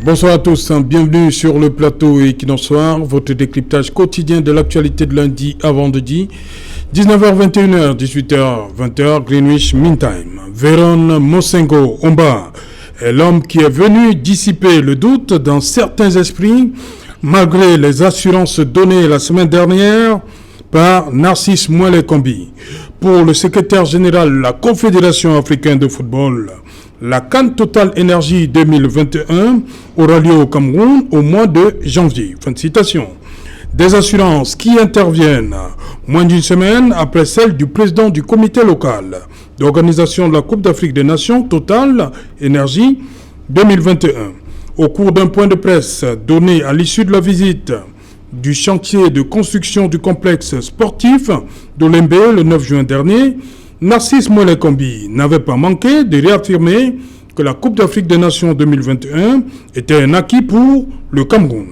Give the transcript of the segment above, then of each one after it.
Bonsoir à tous, bienvenue sur le plateau Equinoxsoir, votre décryptage quotidien de l'actualité de lundi à vendredi, 19h-21h, 18h-20h, Greenwich Mean Time. Véron Mosengo Omba est l'homme qui est venu dissiper le doute dans certains esprits, malgré les assurances données la semaine dernière par Narcisse Mouele-Kombi. Pour le secrétaire général de la Confédération africaine de football, la CAN Total Énergie 2021 aura lieu au Cameroun au mois de janvier. Fin de citation. Des assurances qui interviennent moins d'une semaine après celle du président du comité local d'organisation de la Coupe d'Afrique des Nations Total Énergie 2021. Au cours d'un point de presse donné à l'issue de la visite du chantier de construction du complexe sportif d'Olembe le 9 juin dernier, Narcisse Mouele-Kombi n'avait pas manqué de réaffirmer que la Coupe d'Afrique des Nations 2021 était un acquis pour le Cameroun.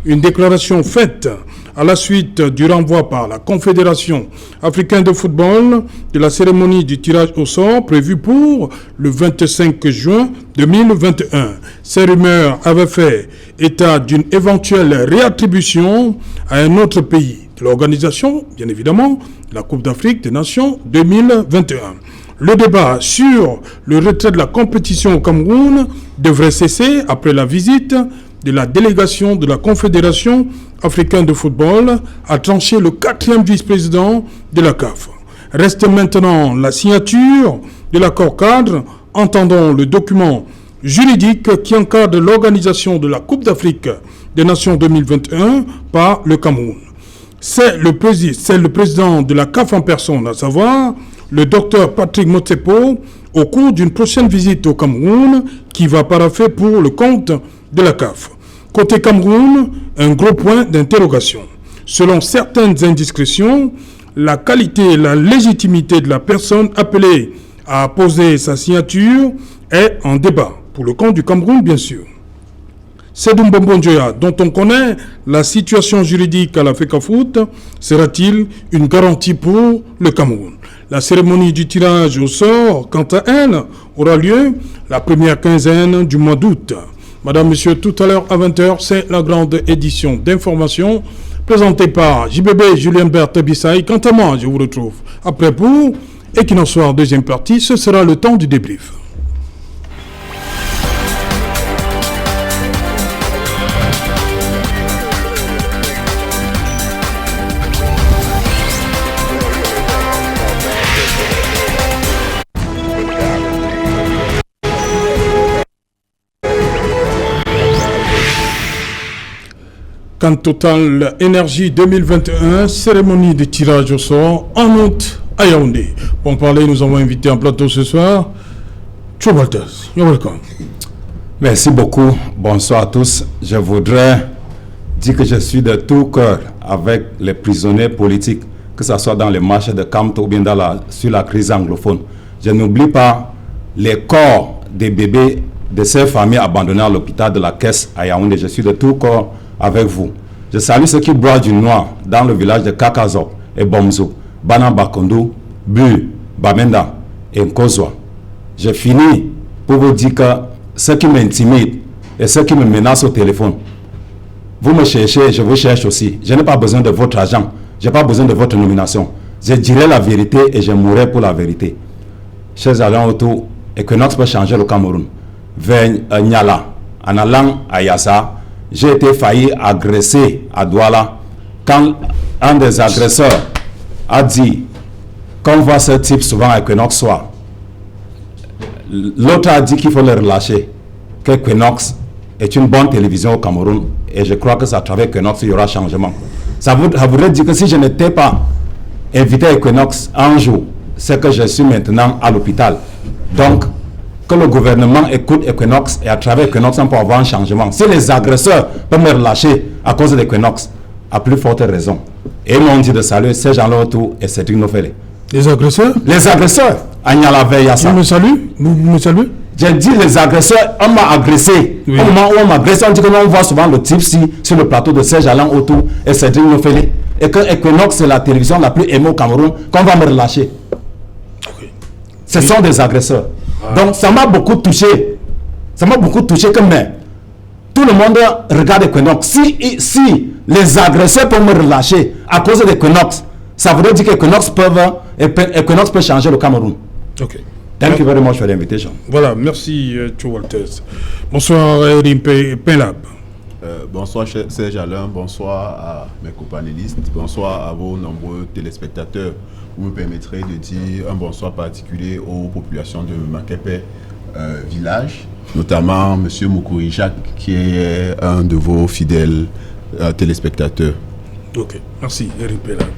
Une déclaration faite à la suite du renvoi par la Confédération africaine de football de la cérémonie du tirage au sort prévue pour le 25 juin 2021. Ces rumeurs avaient fait état d'une éventuelle réattribution à un autre pays de l'organisation, bien évidemment, la Coupe d'Afrique des Nations 2021. Le débat sur le retrait de la compétition au Cameroun devrait cesser après la visite de la délégation de la Confédération africaine de football, a tranché le 4e vice-président de la CAF. Reste maintenant la signature de l'accord cadre, entendons le document juridique qui encadre l'organisation de la Coupe d'Afrique des Nations 2021 par le Cameroun. C'est le président de la CAF en personne, à savoir le docteur Patrick Motsepo, au cours d'une prochaine visite au Cameroun qui va paraffer pour le compte de la CAF. Côté Cameroun, un gros point d'interrogation. Selon certaines indiscrétions, la qualité et la légitimité de la personne appelée à poser sa signature est en débat, pour le compte du Cameroun bien sûr. Sedou Mbombo Njoya, dont on connaît la situation juridique à la FECAFOOT, sera-t-il une garantie pour le Cameroun? La cérémonie du tirage au sort, quant à elle, aura lieu la première quinzaine du mois d'août. Madame, Monsieur, tout à l'heure à 20h, c'est la grande édition d'information présentée par JBB Julien Berthe Bissaï. Quant à moi, je vous retrouve après pour Equinoxsoir deuxième partie. Ce sera le temps du débrief. CAN Total Énergie 2021, cérémonie de tirage au sort en août à Yaoundé. Pour en parler, nous avons invité en plateau ce soir Joe Walters. You're welcome. Merci beaucoup. Bonsoir à tous. Je voudrais dire que je suis de tout cœur avec les prisonniers politiques, que ce soit dans les marches de Kamto ou bien sur la crise anglophone. Je n'oublie pas les corps des bébés de ces familles abandonnées à l'hôpital de la Caisse à Yaoundé. Je suis de tout cœur avec vous. Je salue ceux qui boivent du noir dans le village de Kakazop et Bomzo, Bana Bakondo, Bu, Bamenda et Nkozwa. Je finis pour vous dire que ceux qui m'intimident et ceux qui me menacent au téléphone, vous me cherchez, je vous cherche aussi. Je n'ai pas besoin de votre argent, je n'ai pas besoin de votre nomination. Je dirai la vérité et je mourrai pour la vérité. Chers agents autour, Equinox peut changer le Cameroun. Vers Nyala, en allant à Yassa, j'ai été failli agresser à Douala quand un des agresseurs a dit qu'on voit ce type souvent à Equinox soir. L'autre a dit qu'il faut le relâcher, qu'Equinox est une bonne télévision au Cameroun et je crois que c'est à travers Equinox qu'il y aura changement. Ça voudrait dire que si je n'étais pas invité à Equinox un jour, c'est que je suis maintenant à l'hôpital. Donc, que le gouvernement écoute Equinox et à travers Equinox on peut avoir un changement. Si les agresseurs peuvent me relâcher à cause d'Equinox, à plus forte raison. Et ils m'ont dit de saluer ces gens-là autour et Cédric Nofele. Les agresseurs? Les agresseurs. Agnala Veyassa. Vous me saluez? Vous me saluez? J'ai dit les agresseurs, on m'a agressé. Oui. Au moment où on m'a agressé, on dit que on voit souvent le type sur le plateau de Serge Alain autour et Cédric Nofele. Et que Equinox c'est la télévision la plus aimée au Cameroun, qu'on va me relâcher. Okay. Ce sont des agresseurs. Ah. Donc ça m'a beaucoup touché. Ça m'a beaucoup touché que mais Tout le monde regarde Equinox. Si les agresseurs peuvent me relâcher à cause d'Equinox, ça voudrait dire qu'Equinox peut changer le Cameroun. Ok. Thank you very much for the invitation. Voilà, merci Joe Walters. Bonsoir Erim Penlab. Bonsoir Serge Alain, bonsoir à mes copanélistes, bonsoir à vos nombreux téléspectateurs. Vous me permettrez de dire un bonsoir particulier aux populations de Makepe village, notamment M. Moukouri Jacques, qui est un de vos fidèles téléspectateurs. Ok, merci Erim Penlab.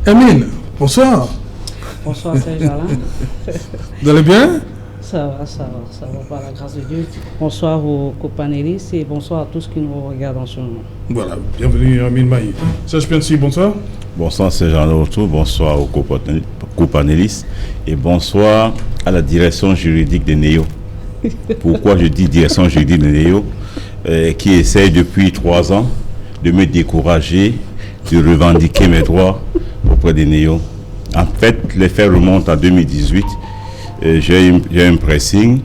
Emine, bonsoir. Bonsoir Serge Alain. Vous allez bien? Ça va par la grâce de Dieu. Bonsoir aux copanélistes et bonsoir à tous qui nous regardent en ce moment. Voilà, bienvenue Amine Maï. Serge Pensi, bonsoir. Bonsoir Serge Alain, bonsoir aux copanélistes et bonsoir à la direction juridique de NEO. Pourquoi je dis direction juridique de NEO qui essaye depuis 3 ans de me décourager, de revendiquer mes droits auprès des NEO. En fait, les faits remontent à 2018. J'ai un pressing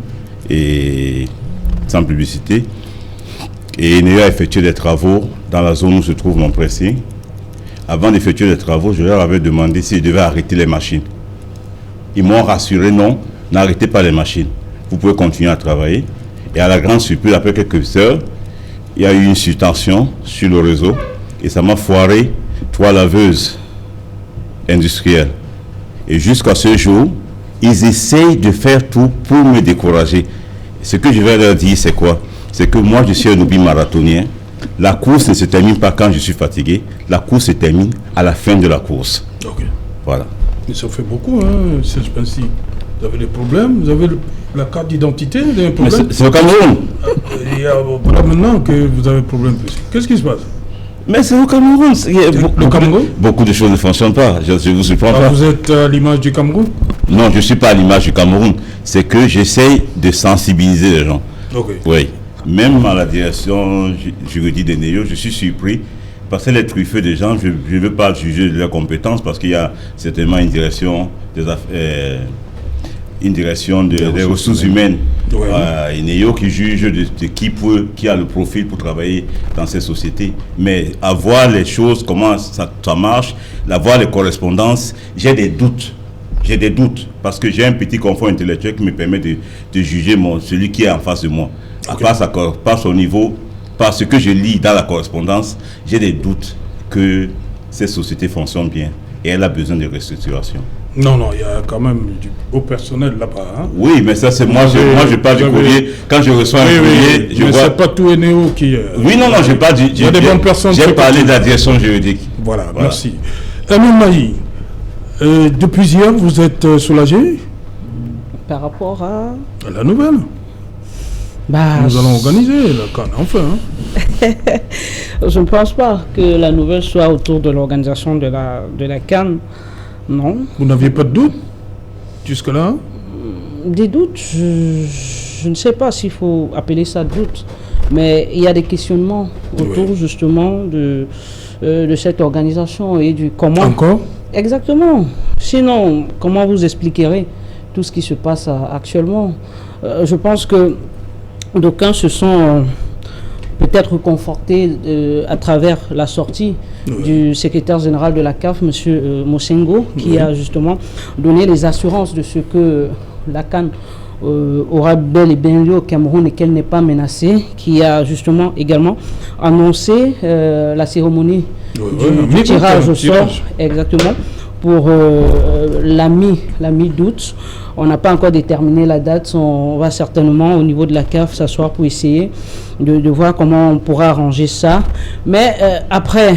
et sans publicité. Et NEO a effectué des travaux dans la zone où se trouve mon pressing. Avant d'effectuer les travaux, je leur avais demandé s'ils devaient arrêter les machines. Ils m'ont rassuré, non, n'arrêtez pas les machines. Vous pouvez continuer à travailler. Et à la grande surprise, après quelques heures, il y a eu une subtension sur le réseau et ça m'a foiré 3 laveuses industrielles. Et jusqu'à ce jour, ils essayent de faire tout pour me décourager. Ce que je vais leur dire, c'est quoi? C'est que moi, je suis un hobby marathonien. La course ne se termine pas quand je suis fatigué. La course se termine à la fin de la course. Ok. Voilà. Mais ça fait beaucoup, hein, Serge Pensi. Vous avez des problèmes? Vous avez la carte d'identité? Des problèmes? C'est au Cameroun. Voilà maintenant que vous avez un problème. Qu'est-ce qui se passe? Mais c'est au Cameroun. Le Cameroun? Beaucoup de choses ne fonctionnent pas. Je ne vous surprends pas. Vous êtes à l'image du Cameroun? Non, je ne suis pas à l'image du Cameroun. C'est que j'essaye de sensibiliser les gens. Ok. Oui. Même à la direction juridique des NEO, je suis surpris. Parce que les truffeux des gens, je ne veux pas juger de leurs compétences parce qu'il y a certainement une direction des ressources humaines. Ouais. NEO qui juge de qui a le profil pour travailler dans ces sociétés. Mais avoir les choses, comment ça marche, avoir les correspondances, j'ai des doutes. J'ai des doutes parce que j'ai un petit confort intellectuel qui me permet de juger celui qui est en face de moi. Okay. Par son niveau, par ce que je lis dans la correspondance, j'ai des doutes que cette société fonctionne bien et elle a besoin de restructuration. Non, il y a quand même du beau personnel là-bas. Hein? Oui, mais ça c'est moi je parle du courrier. Quand je reçois un courrier, je vois... c'est pas tout NEO qui... Oui, non, j'ai pas dit... Il y a des bonnes personnes... J'ai parlé de la direction juridique. Voilà. Merci. Amine Maï, depuis hier, vous êtes soulagé? Par rapport à la nouvelle. Nous allons organiser la CAN, enfin. Hein. Je ne pense pas que la nouvelle soit autour de l'organisation de la CAN. Non. Vous n'aviez pas de doute jusque-là? Des doutes, je ne sais pas s'il faut appeler ça doute, mais il y a des questionnements autour justement de cette organisation et du comment. Encore? Exactement. Sinon, comment vous expliquerez tout ce qui se passe actuellement? Je pense que d'aucuns se sont peut-être confortés à travers la sortie du secrétaire général de la CAF, M. Mosengo, qui a justement donné les assurances de ce que la CAN aura bel et bien lieu au Cameroun et qu'elle n'est pas menacée, qui a justement également annoncé la cérémonie du tirage au sort, exactement, pour la mi-d'août. On n'a pas encore déterminé la date. On va certainement au niveau de la CAF s'asseoir pour essayer de voir comment on pourra arranger ça. Mais après,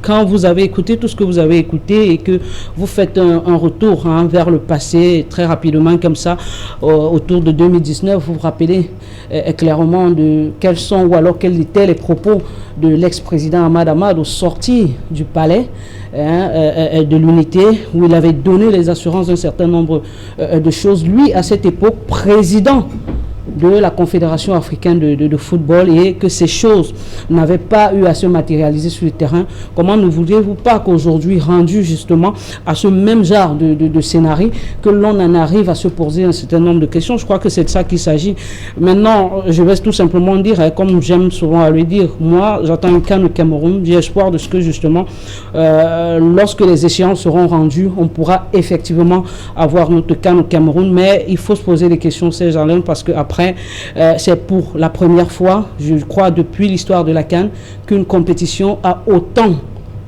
quand vous avez écouté tout ce que vous avez écouté et que vous faites un retour vers le passé très rapidement comme ça, autour de 2019, vous vous rappelez clairement de quels sont ou alors quels étaient les propos de l'ex-président Ahmad Ahmad au sorti du palais de l'unité, où il avait donné les assurances d'un certain nombre de choses. Lui, à cette époque, président de la Confédération africaine de football et que ces choses n'avaient pas eu à se matérialiser sur le terrain, comment ne voudriez-vous pas qu'aujourd'hui, rendu justement à ce même genre de scénario, que l'on en arrive à se poser un certain nombre de questions? Je crois que c'est de ça qu'il s'agit. Maintenant, je vais tout simplement dire, comme j'aime souvent à le dire, moi, j'attends un CAN au Cameroun, j'ai espoir de ce que justement, lorsque les échéances seront rendues, on pourra effectivement avoir notre CAN au Cameroun, mais il faut se poser des questions, Serge Alain, parce qu'après, c'est pour la première fois, je crois, depuis l'histoire de la CAN, qu'une compétition a autant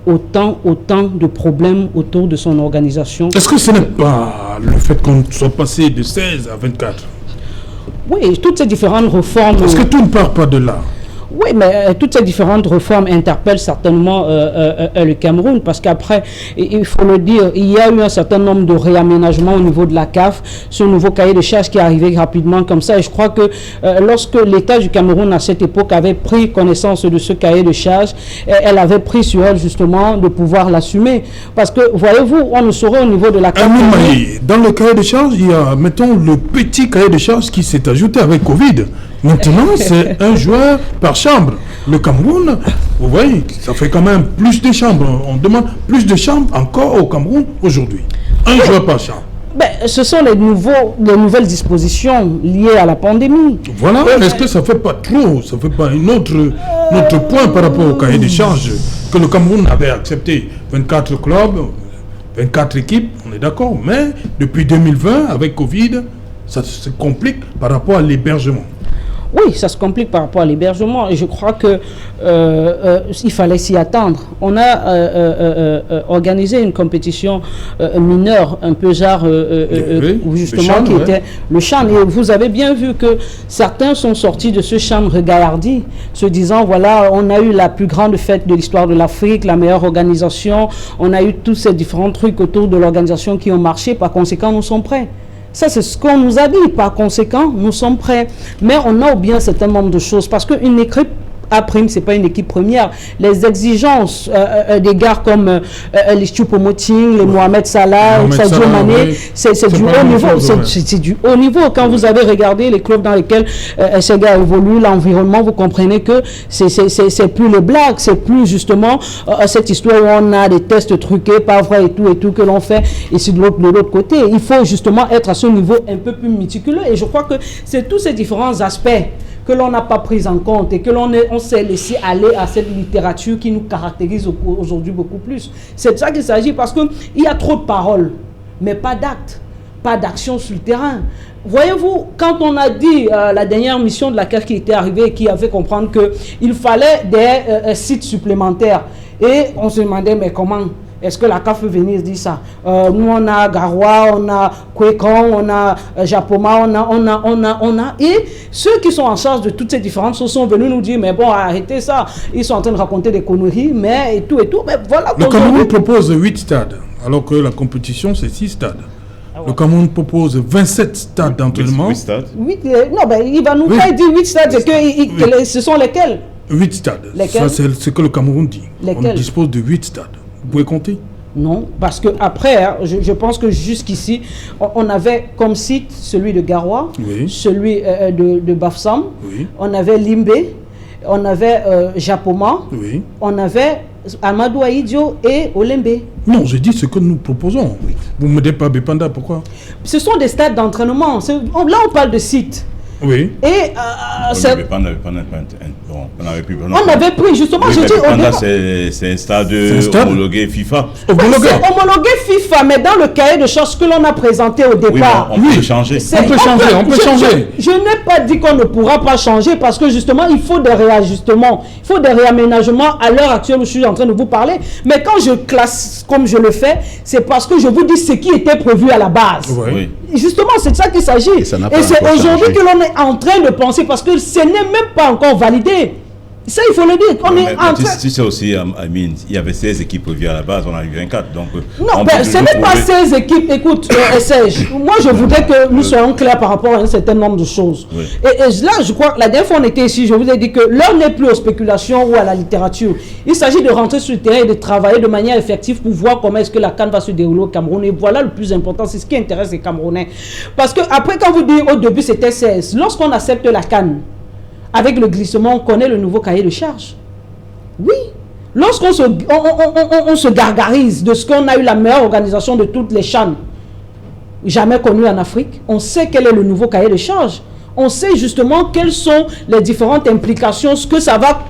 de problèmes autour de son organisation. Est-ce que ce n'est pas le fait qu'on soit passé de 16 à 24? Oui, toutes ces différentes réformes... Est-ce que tout ne part pas de là? Oui, mais toutes ces différentes réformes interpellent certainement le Cameroun, parce qu'après, il faut le dire, il y a eu un certain nombre de réaménagements au niveau de la CAF, ce nouveau cahier de charges qui est arrivé rapidement comme ça, et je crois que lorsque l'État du Cameroun à cette époque avait pris connaissance de ce cahier de charges, elle avait pris sur elle justement de pouvoir l'assumer, parce que voyez-vous, on ne saurait au niveau de la CAF... Dans le cahier de charges, il y a, mettons, le petit cahier de charges qui s'est ajouté avec Covid. Maintenant, c'est un joueur par chambre. Le Cameroun, vous voyez, ça fait quand même plus de chambres. On demande plus de chambres encore au Cameroun aujourd'hui. Un joueur par chambre. Ben, ce sont les nouvelles dispositions liées à la pandémie. Voilà, est-ce que ça ne fait pas trop? Ça ne fait pas notre point par rapport au cahier de charges que le Cameroun avait accepté? 24 clubs, 24 équipes, on est d'accord. Mais depuis 2020, avec Covid, ça se complique par rapport à l'hébergement. Oui, ça se complique par rapport à l'hébergement et je crois que il fallait s'y attendre. On a organisé une compétition mineure, un peu genre justement qui était le CHAN. Et vous avez bien vu que certains sont sortis de ce CHAN regaillardi, se disant voilà, on a eu la plus grande fête de l'histoire de l'Afrique, la meilleure organisation, on a eu tous ces différents trucs autour de l'organisation qui ont marché, par conséquent nous sommes prêts. Ça, c'est ce qu'on nous a dit. Par conséquent, nous sommes prêts. Mais on a oublié un certain nombre de choses. Parce qu'une équipe A', c'est pas une équipe première. Les exigences des gars comme les Choupo-Moting, les Mohamed Salah, Sadio Mané, c'est du haut niveau. C'est du haut niveau. Quand vous avez regardé les clubs dans lesquels ces gars évoluent, l'environnement, vous comprenez que c'est plus les blagues, c'est plus justement cette histoire où on a des tests truqués, pas vrai et tout que l'on fait ici de l'autre côté. Il faut justement être à ce niveau un peu plus méticuleux. Et je crois que c'est tous ces différents aspects que l'on n'a pas pris en compte et que on s'est laissé aller à cette littérature qui nous caractérise aujourd'hui beaucoup plus. C'est de ça qu'il s'agit, parce qu'il y a trop de paroles, mais pas d'actes, pas d'action sur le terrain. Voyez-vous, quand on a dit la dernière mission de la CAF qui était arrivée et qui a fait comprendre qu'il fallait des sites supplémentaires, et on se demandait mais comment? Est-ce que la CAF peut venir dire ça? Nous, on a Garoua, on a Kwekong, on a Japoma, on a... Et ceux qui sont en charge de toutes ces différentes choses sont venus nous dire, mais bon, arrêtez ça. Ils sont en train de raconter des conneries, mais et tout. Mais voilà. Le Cameroun propose 8 stades, alors que la compétition, c'est 6 stades. Le Cameroun propose 27 stades d'entraînement. 8 stades. Non, ben, il va nous faire dire 8 stades. Ce sont lesquels? 8 stades. Lesquels? Ça, c'est ce que le Cameroun dit. Lesquels? On dispose de 8 stades. Vous pouvez compter? Non, parce que après, hein, je pense que jusqu'ici, on avait comme site celui de Garoua, oui. Celui de Bafsam, oui. On avait Limbé, on avait Japoma, oui. On avait Amadou Aïdio et Olembe. Non, je dis ce que nous proposons. Oui. Vous ne me dites pas Bépanda, pourquoi? Ce sont des stades d'entraînement. Là, on parle de sites. Oui. Et on avait pris justement. Oui, c'est un stade homologué FIFA. C'est homologué FIFA, mais dans le cahier de charges que l'on a présenté au départ. Oui, on peut changer. On peut changer. Je n'ai pas dit qu'on ne pourra pas changer, parce que justement, il faut des réajustements, il faut des réaménagements à l'heure actuelle où je suis en train de vous parler. Mais quand je classe comme je le fais, c'est parce que je vous dis ce qui était prévu à la base. Oui. Justement, c'est de ça qu'il s'agit. Et c'est aujourd'hui que l'on est en train de penser, parce que ce n'est même pas encore validé. Ça, il faut le dire. On est en train... Tu sais aussi, Amine, il y avait 16 équipes prévues à la base, on a eu 24. Donc, non, ben, ce n'est pas 16 équipes. Écoute, Serge, moi je voudrais que nous soyons clairs par rapport à un certain nombre de choses. Oui. Et là, je crois, la dernière fois on était ici, je vous ai dit que l'heure n'est plus aux spéculations ou à la littérature. Il s'agit de rentrer sur le terrain et de travailler de manière effective pour voir comment est-ce que la CAN va se dérouler au Cameroun. Et voilà le plus important, c'est ce qui intéresse les Camerounais. Parce que après, quand vous dites au début c'était 16, lorsqu'on accepte la CAN, avec le glissement, on connaît le nouveau cahier de charges. Oui. Lorsqu'on se gargarise de ce qu'on a eu la meilleure organisation de toutes les CHAN jamais connues en Afrique, on sait quel est le nouveau cahier de charges. On sait justement quelles sont les différentes implications, ce que ça va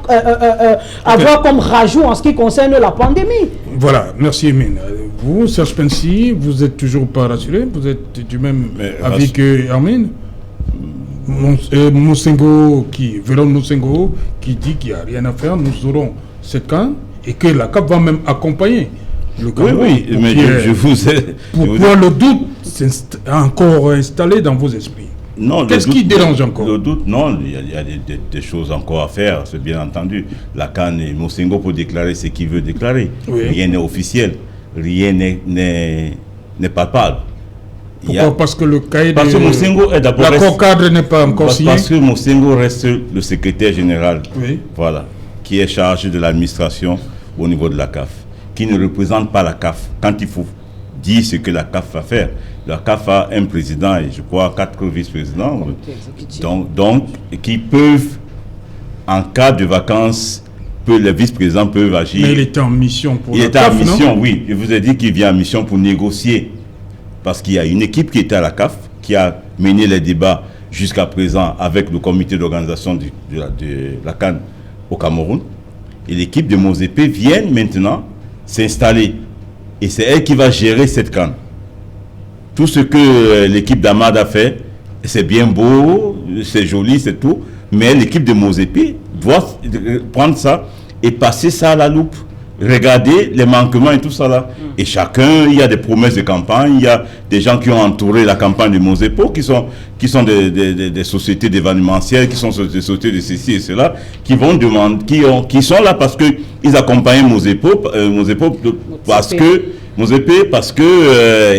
avoir comme rajout en ce qui concerne la pandémie. Voilà, merci Emine. Vous, Serge Pensy, vous n'êtes toujours pas rassuré? Vous êtes du même avis que Hermine? Moussengo Véron Moussengo qui dit qu'il n'y a rien à faire, nous aurons cette CAN et que la CAF va même accompagner le Cameroun. Oui, mais je vous ai... Pourquoi le doute s'est encore installé dans vos esprits? Non, qu'est-ce qui dérange encore? Le doute, non, il y a des choses encore à faire, c'est bien entendu. La CAN et Moussengo peut déclarer ce qu'il veut déclarer. Oui. Rien n'est officiel, rien n'est palpable. Pourquoi? Parce que le cahier de Moussengo est d'abord... L'accord cadre n'est pas encore signé. Parce que Moussengo reste le secrétaire général, oui. Voilà, qui est chargé de l'administration au niveau de la CAF, qui ne représente pas la CAF. Quand il faut dire ce que la CAF va faire, la CAF a un président et je crois 4 vice-présidents, donc qui peuvent, en cas de vacances, les vice-présidents peuvent agir. Mais il était en mission pour la CAF, il était en mission, non? Oui. Je vous ai dit qu'il vient en mission pour négocier. Parce qu'il y a une équipe qui était à la CAF, qui a mené les débats jusqu'à présent avec le comité d'organisation de la CAN au Cameroun. Et l'équipe de Mozépé vient maintenant s'installer. Et c'est elle qui va gérer cette CAN. Tout ce que l'équipe d'Amad a fait, c'est bien beau, c'est joli, c'est tout. Mais l'équipe de Mozépé doit prendre ça et passer ça à la loupe. Regardez les manquements et tout ça là. Et chacun, il y a des promesses de campagne, il y a des gens qui ont entouré la campagne de Mosepo, qui sont des sociétés d'événementiel, qui sont des sociétés de ceci et cela, qui vont demander, qui sont là parce qu'ils accompagnent Mosepo parce que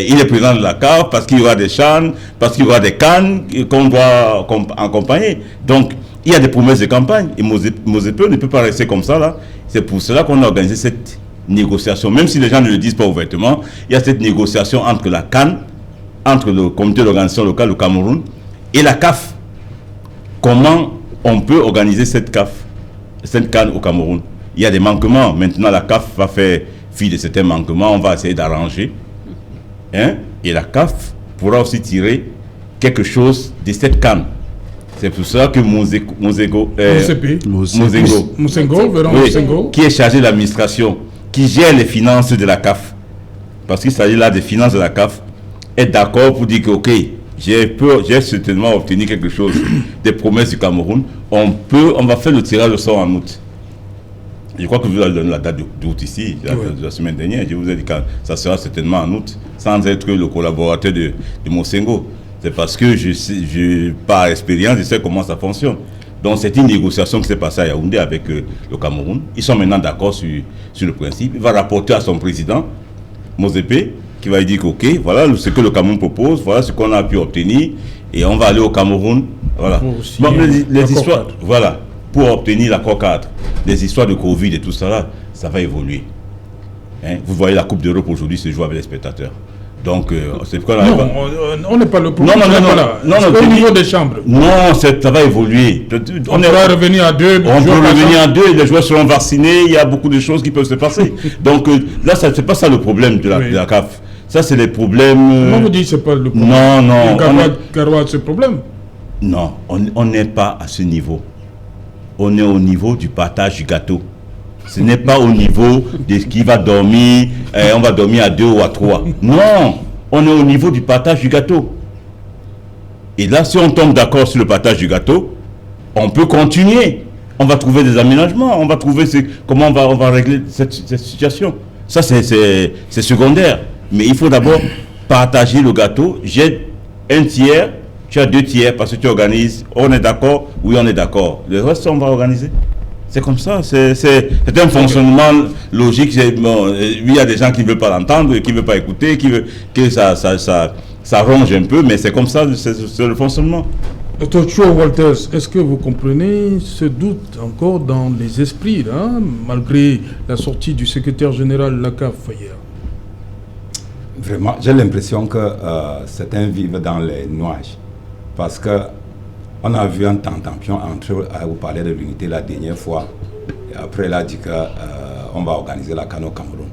il est président de la CAF, parce qu'il y aura des CHAN, parce qu'il y aura des CAN qu'on doit accompagner. Donc, il y a des promesses de campagne et Mosepo ne peut pas rester comme ça là. C'est pour cela qu'on a organisé cette négociation. Même si les gens ne le disent pas ouvertement, il y a cette négociation entre la CAN, entre le comité d'organisation locale au Cameroun et la CAF. Comment on peut organiser cette CAN au Cameroun? Il y a des manquements. Maintenant, la CAF va faire fi de certains manquements. On va essayer d'arranger. Et la CAF pourra aussi tirer quelque chose de cette CAN. C'est pour ça que Moussengo, qui est chargé de l'administration, qui gère les finances de la CAF, parce qu'il s'agit là des finances de la CAF, est d'accord pour dire que, ok, j'ai certainement obtenu quelque chose, des promesses du Cameroun, on va faire le tirage au sort en août. Je crois que vous avez donné la date d'août ici, la semaine dernière, je vous ai dit que ça sera certainement en août, sans être le collaborateur de Moussengo. C'est parce que par expérience, je sais comment ça fonctionne. Donc c'est une négociation qui s'est passée à Yaoundé avec le Cameroun. Ils sont maintenant d'accord sur le principe. Il va rapporter à son président, Mozépé, qui va lui dire que, ok, voilà ce que le Cameroun propose, voilà ce qu'on a pu obtenir, et on va aller au Cameroun. Voilà. Bon, les histoires, voilà, pour obtenir l'accord cadre. Les histoires de Covid et tout ça là, ça va évoluer. Vous voyez la Coupe d'Europe aujourd'hui se joue avec les spectateurs. Donc, c'est pourquoi on n'est pas le problème. Non, au niveau des chambres. Non, ça va évoluer. On va revenir à deux. On peut revenir à deux, les joueurs seront vaccinés, il y a beaucoup de choses qui peuvent se passer. Donc, là, ce n'est pas ça le problème de la CAF. Ça, c'est les problèmes... Comment vous dites que ce n'est pas le problème? Non. Garoua, ce problème? Non, on n'est pas à ce niveau. On est au niveau du partage du gâteau. Ce n'est pas au niveau de qui va dormir, on va dormir à 2 ou à 3. Non, on est au niveau du partage du gâteau. Et là, si on tombe d'accord sur le partage du gâteau, on peut continuer. On va trouver des aménagements, on va trouver comment on va régler cette situation. Ça, c'est secondaire. Mais il faut d'abord partager le gâteau. J'ai un tiers, tu as 2 tiers parce que tu organises. On est d'accord? Oui, on est d'accord. Le reste, on va organiser. C'est comme ça, c'est un fonctionnement logique. Bon, il y a des gens qui ne veulent pas l'entendre, qui ne veulent pas écouter, qui veulent que ça ronge un peu, mais c'est comme ça, c'est le fonctionnement. Dr. Cho Walters, est-ce que vous comprenez ce doute encore dans les esprits, là, malgré la sortie du secrétaire général de la CAF hier? Vraiment, j'ai l'impression que certains vivent dans les nuages. Parce que on a vu un tentampion entre eux à vous parler de l'unité la dernière fois. Et après, il a dit qu'on va organiser la CAN au Cameroun.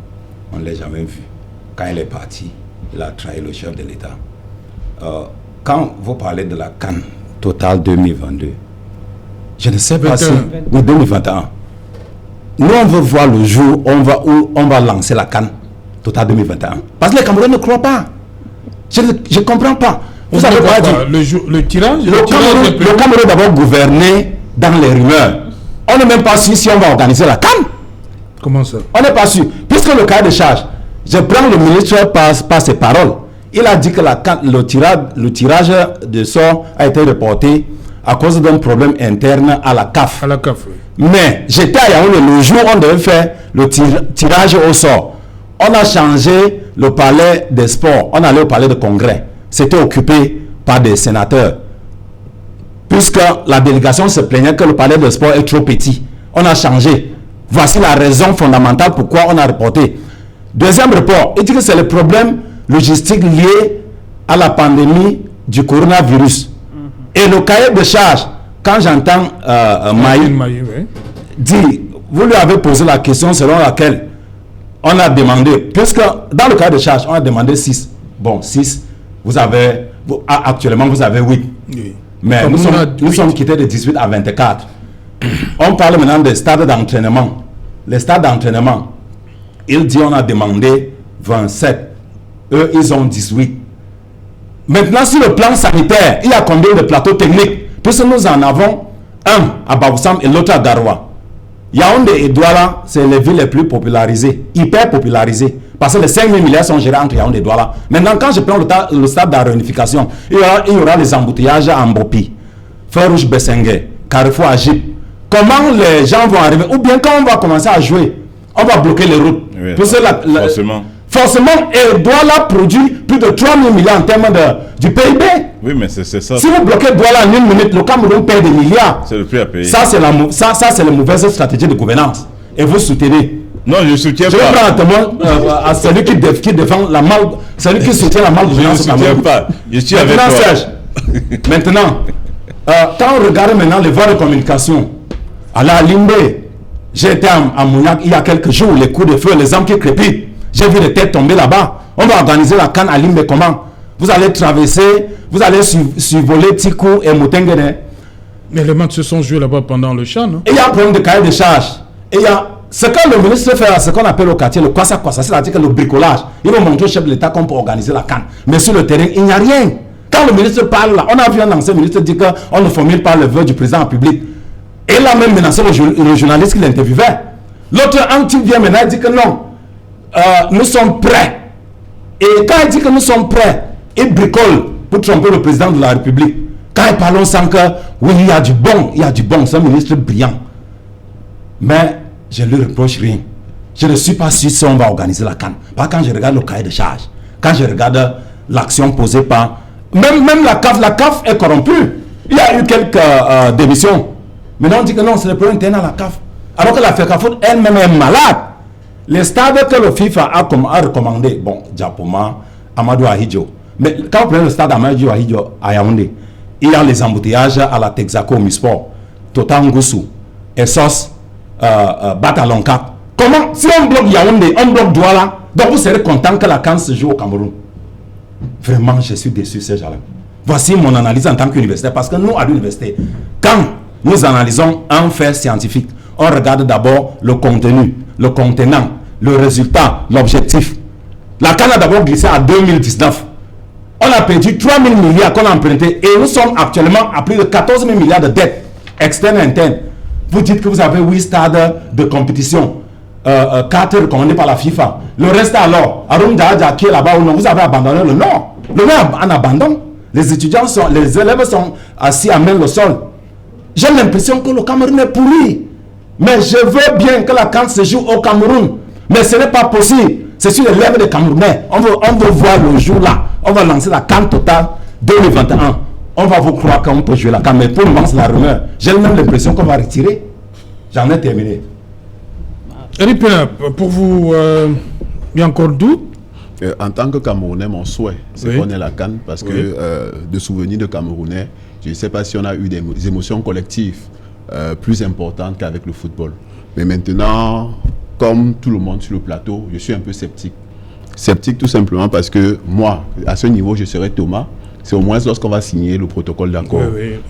On ne l'a jamais vu. Quand il est parti, il a trahi le chef de l'État. Quand vous parlez de la CAN Total 2022, je ne sais pas si... Oui, 2021. Nous, on veut voir le jour où on va lancer la CAN Total 2021. Parce que les Camerounais ne croient pas. Je ne comprends pas. Vous savez pas dire... Le tirage Le Cameroun d'abord gouverné dans les rumeurs. On n'est même pas sûr si on va organiser la CAN. Comment ça? On n'est pas sûr. Puisque le cahier de charge, je prends le ministre par ses paroles. Il a dit que le tirage de sort a été reporté à cause d'un problème interne à la CAF. À la CAF, oui. Mais j'étais à Yaoundé le jour où on devait faire le tirage au sort. On a changé le palais des sports. On allait au palais de congrès. C'était occupé par des sénateurs. Puisque la délégation se plaignait que le palais des sports est trop petit. On a changé. Voici la raison fondamentale pourquoi on a reporté. Deuxième report, il dit que c'est le problème logistique lié à la pandémie du coronavirus. Et le cahier de charge, quand j'entends Maï dire, vous lui avez posé la question selon laquelle on a demandé, puisque dans le cahier de charge, on a demandé 6. Bon, 6, actuellement vous avez 8. Oui. Mais nous sommes quittés de 18 à 24. On parle maintenant des stades d'entraînement. Les stades d'entraînement, il dit on a demandé 27. Eux, ils ont 18. Maintenant, sur le plan sanitaire, il y a combien de plateaux techniques? Puisque nous en avons un à Baboussam et l'autre à Garoua. Yaoundé et Douala, c'est les villes les plus popularisées, hyper popularisées. Parce que les 5 000 milliards sont gérés entre Yaoundé et Douala. Maintenant, quand je prends le stade de la réunification, il y aura les embouteillages à Mbopi, Feu Rouge Bessengue, Carrefour Agip. Comment les gens vont arriver? Ou bien quand on va commencer à jouer, on va bloquer les routes. Oui, forcément. Forcément, et Douala produit plus de 3 000 milliards en termes du PIB. Oui, mais c'est ça. Si vous bloquez Douala en 1 minute, le Cameroun perd des milliards. C'est le prix à payer. Ça, c'est la mauvaise stratégie de gouvernance. Et vous soutenez. Non, je ne soutiens pas. Je vais prendre un témoin à celui qui défend la mal, celui qui soutient la malgouvernance. Je ne soutiens pas. Je suis avec toi. Serge, maintenant, quand on regarde maintenant les voies de communication, à la Limbé, j'ai été à Mouniac il y a quelques jours, les coups de feu, les armes qui crépitent. J'ai vu des têtes tomber là-bas. On va organiser la CAN à Limbé comment? Vous allez traverser, vous allez survoler Tikou et Moutengene. Mais les matchs se sont joués là-bas pendant le Chan, non? Et il y a un problème de cahier de charge. Et il y a ce que le ministre fait, ce qu'on appelle au quartier le kwasa, c'est-à-dire que le bricolage. Il va montrer au chef de l'État qu'on peut organiser la CAN. Mais sur le terrain, il n'y a rien. Quand le ministre parle là, on a vu un ancien ministre dire qu'on ne formule pas le vœu du président en public. Et il a même menacé le journaliste qui l'interviewait. L'autre anti vient maintenant et dit que non. Nous sommes prêts. Et quand il dit que nous sommes prêts, il bricole pour tromper le président de la République. Quand il parle, on sent que oui, il y a du bon, c'est un ministre brillant. Mais je ne lui reproche rien. Je ne suis pas sûr si on va organiser la CAN. Pas quand je regarde le cahier de charge, quand je regarde l'action posée par... Même la CAF est corrompue. Il y a eu quelques démissions. Maintenant on dit que non, c'est le problème interne à la CAF. Alors que la FECAFOOT elle-même est malade. Les stades que le FIFA a recommandé, bon, Diapoma, Amadou Ahidjo. Mais quand vous prenez le stade Amadou Ahidjo à Yaoundé, il y a les embouteillages à la Texaco Misport, Totangoussou, Essos, Batalonka. Comment, si on bloque Yaoundé, on bloque Douala, donc vous serez content que la CAN se joue au Cameroun. Vraiment, je suis déçu, ces gens-là. Voici mon analyse en tant qu'universitaire, parce que nous, à l'université, quand nous analysons un fait scientifique, on regarde d'abord le contenu, le contenant, le résultat, l'objectif. La CAN a d'abord glissé en 2019. On a perdu 3 000 milliards qu'on a emprunté et nous sommes actuellement à plus de 14 000 milliards de dettes externes et internes. Vous dites que vous avez 8 stades de compétition, 4 recommandés par la FIFA. Le reste alors, Arum Dahadja qui est là-bas ou non, vous avez abandonné le Nord. Le Nord en abandon. Les élèves sont assis à main le sol. J'ai l'impression que le Cameroun est pourri. Mais je veux bien que la CAN se joue au Cameroun. Mais ce n'est pas possible. C'est sur les lèvres des Camerounais. On veut voir le jour là. On va lancer la CAN totale 2021. On va vous croire qu'on peut jouer la CAN. Mais pour le moment, c'est la rumeur. J'ai même l'impression qu'on va retirer. J'en ai terminé. Eric Penap, pour vous, il y a encore doute? En tant que Camerounais, mon souhait, c'est qu'on ait la CAN parce que de souvenirs de Camerounais, je ne sais pas si on a eu des émotions collectives plus importantes qu'avec le football. Mais maintenant, comme tout le monde sur le plateau, je suis un peu sceptique. Sceptique tout simplement parce que moi, à ce niveau, je serai Thomas. C'est au moins lorsqu'on va signer le protocole d'accord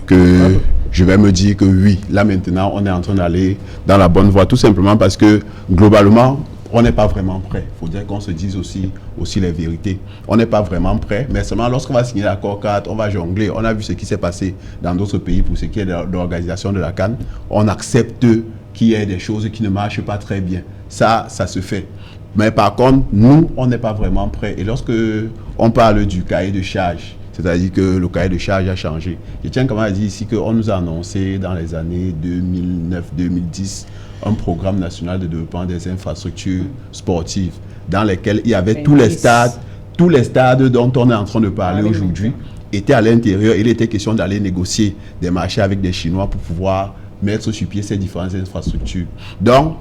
que je vais me dire que oui, là maintenant, on est en train d'aller dans la bonne voie. Tout simplement parce que globalement, on n'est pas vraiment prêt. Il faut dire qu'on se dise aussi les vérités. On n'est pas vraiment prêt, mais seulement lorsqu'on va signer l'accord 4, on va jongler. On a vu ce qui s'est passé dans d'autres pays pour ce qui est de l'organisation de la CAN. On accepte qu'il y ait des choses qui ne marchent pas très bien. Ça se fait. Mais par contre, nous, on n'est pas vraiment prêt. Et lorsque on parle du cahier de charge, c'est-à-dire que le cahier de charge a changé. Je tiens quand même à dire ici qu'on nous a annoncé dans les années 2009-2010 un programme national de développement des infrastructures sportives dans lesquelles il y avait tous les stades dont on est en train de parler aujourd'hui étaient à l'intérieur. Il était question d'aller négocier des marchés avec des Chinois pour pouvoir mettre sur pied ces différentes infrastructures. Donc,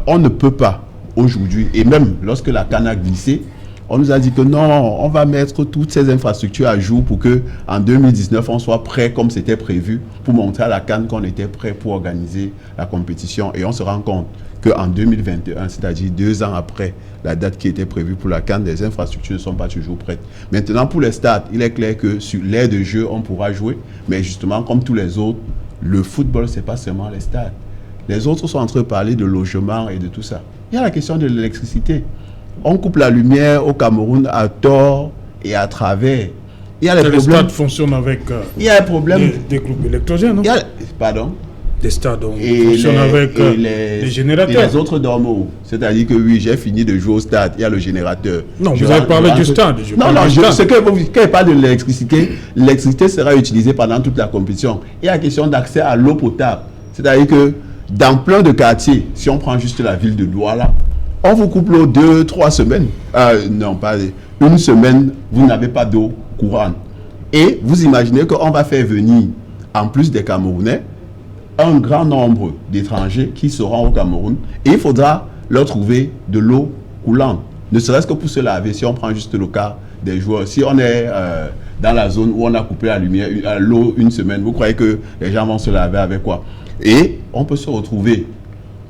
on ne peut pas aujourd'hui, et même lorsque la CAN a glissé, on nous a dit que non, on va mettre toutes ces infrastructures à jour pour que en 2019, on soit prêt comme c'était prévu pour montrer à la CAN qu'on était prêt pour organiser la compétition. Et on se rend compte qu'en 2021, c'est-à-dire 2 ans après la date qui était prévue pour la CAN, les infrastructures ne sont pas toujours prêtes. Maintenant, pour les stades, il est clair que sur l'aire de jeu, on pourra jouer. Mais justement, comme tous les autres, le football, ce n'est pas seulement les stades. Les autres sont en train de parler de logement et de tout ça. Il y a la question de l'électricité. On coupe la lumière au Cameroun à tort et à travers. Il y a les problèmes. Les stades fonctionnent avec il y a un problème. Des groupes électrogènes, non? Pardon? Des stades fonctionnent avec des générateurs. Et les autres dorment où? C'est-à-dire que oui, j'ai fini de jouer au stade, il y a le générateur. Non, vous avez parlé du stade. Quand je parle de l'électricité, l'électricité sera utilisée pendant toute la compétition. Il y a la question d'accès à l'eau potable. C'est-à-dire que dans plein de quartiers, si on prend juste la ville de Douala, on vous coupe l'eau 2-3 semaines. Non, pas une semaine, vous n'avez pas d'eau courante. Et vous imaginez qu'on va faire venir, en plus des Camerounais, un grand nombre d'étrangers qui seront au Cameroun. Et il faudra leur trouver de l'eau coulante. Ne serait-ce que pour se laver, si on prend juste le cas des joueurs. Si on est dans la zone où on a coupé la lumière, l'eau une semaine, vous croyez que les gens vont se laver avec quoi? Et on peut se retrouver,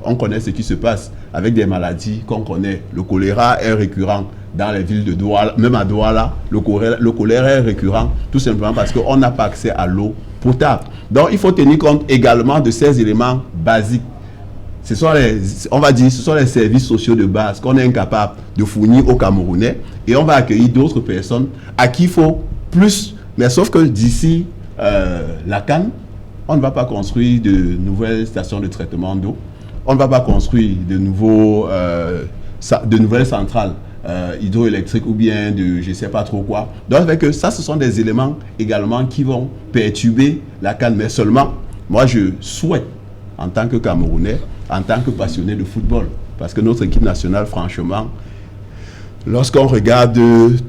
on connaît ce qui se passe avec des maladies qu'on connaît. Le choléra est récurrent dans les villes de Douala, même à Douala, le choléra est récurrent tout simplement parce qu'on n'a pas accès à l'eau potable. Donc il faut tenir compte également de ces éléments basiques. Ce sont les services sociaux de base qu'on est incapable de fournir aux Camerounais et on va accueillir d'autres personnes à qui il faut plus. Mais sauf que d'ici la CAN, on ne va pas construire de nouvelles stations de traitement d'eau. On ne va pas construire de nouvelles centrales hydroélectriques ou bien de je ne sais pas trop quoi. Donc, ça, ce sont des éléments également qui vont perturber la CAN. Mais seulement, moi, je souhaite, en tant que Camerounais, en tant que passionné de football, parce que notre équipe nationale, franchement, lorsqu'on regarde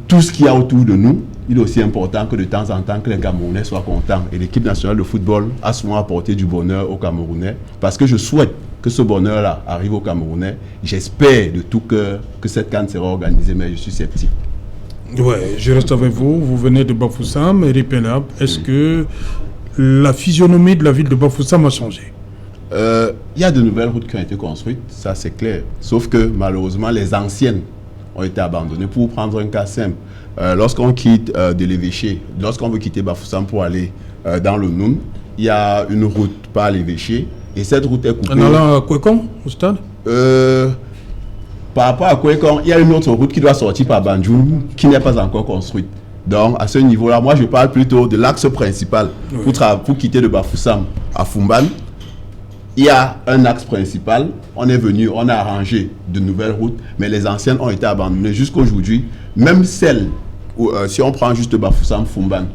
tout ce qu'il y a autour de nous, il est aussi important que de temps en temps que les Camerounais soient contents. Et l'équipe nationale de football a souvent apporté du bonheur aux Camerounais, parce que je souhaite que ce bonheur-là arrive aux Camerounais. J'espère de tout cœur que cette CAN sera organisée, mais je suis sceptique. Ouais, je reste avec vous. Vous venez de Bafoussam, Eric Penap. Est-ce que la physionomie de la ville de Bafoussam a changé? Il y a de nouvelles routes qui ont été construites, ça c'est clair. Sauf que malheureusement, les anciennes ont été abandonnées. Pour prendre un cas simple, lorsqu'on quitte de l'évêché, lorsqu'on veut quitter Bafoussam pour aller dans le Noun, il y a une route par l'évêché et cette route est coupée. En allant à Kwekong, au stade? Par rapport à Kwekong, il y a une autre route qui doit sortir par Banjoul qui n'est pas encore construite. Donc à ce niveau-là, moi je parle plutôt de l'axe principal. Oui. Pour quitter de Bafoussam à Foumban, il y a un axe principal. On est venu, on a arrangé de nouvelles routes, mais les anciennes ont été abandonnées jusqu'aujourd'hui. Même celles, si on prend juste Bafoussam, Foumban,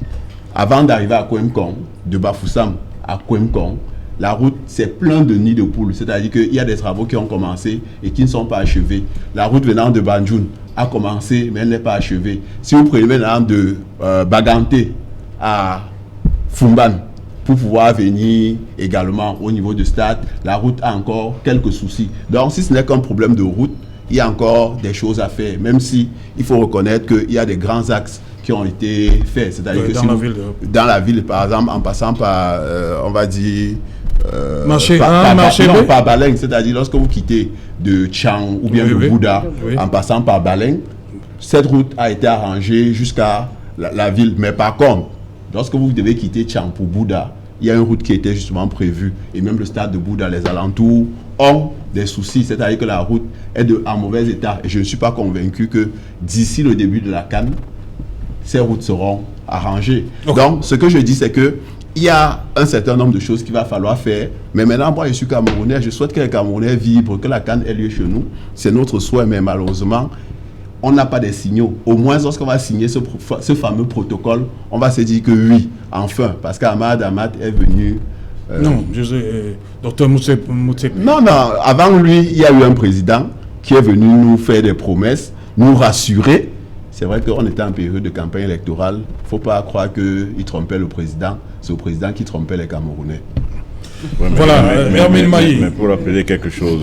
avant d'arriver à Kwemkong, de Bafoussam à Kwemkong, la route, c'est plein de nids de poules. C'est-à-dire qu'il y a des travaux qui ont commencé et qui ne sont pas achevés. La route venant de Banjul a commencé, mais elle n'est pas achevée. Si vous prenez maintenant de Baganté à Fumban, pour pouvoir venir également au niveau du stade, la route a encore quelques soucis. Donc, si ce n'est qu'un problème de route, il y a encore des choses à faire, même si il faut reconnaître qu'il y a des grands axes qui ont été faits. C'est-à-dire que dans la ville, par exemple, en passant par, on va dire, par Baleng, c'est-à-dire lorsque vous quittez de Tchang ou bien de Bouddha, en passant par Baleng, cette route a été arrangée jusqu'à la ville. Mais par contre, lorsque vous devez quitter Tchang pour Bouddha, il y a une route qui était justement prévue. Et même le stade de Bouddha, les alentours ont des soucis. C'est-à-dire que la route est en mauvais état. Et je ne suis pas convaincu que d'ici le début de la CAN, ces routes seront arrangées. Okay. Donc, ce que je dis, c'est que il y a un certain nombre de choses qu'il va falloir faire. Mais maintenant, moi, je suis Camerounais. Je souhaite que les Camerounais vivent, que la CAN ait lieu chez nous. C'est notre souhait, mais malheureusement, on n'a pas des signaux. Au moins, lorsqu'on va signer ce fameux protocole, on va se dire que oui, enfin, parce qu'Ahmad est venu... non, je sais, docteur Moutsepe. Non, avant lui, il y a eu un président qui est venu nous faire des promesses, nous rassurer. C'est vrai qu'on était en période de campagne électorale. Il ne faut pas croire qu'il trompait le président. C'est le président qui trompait les Camerounais. Ouais, mais pour rappeler quelque chose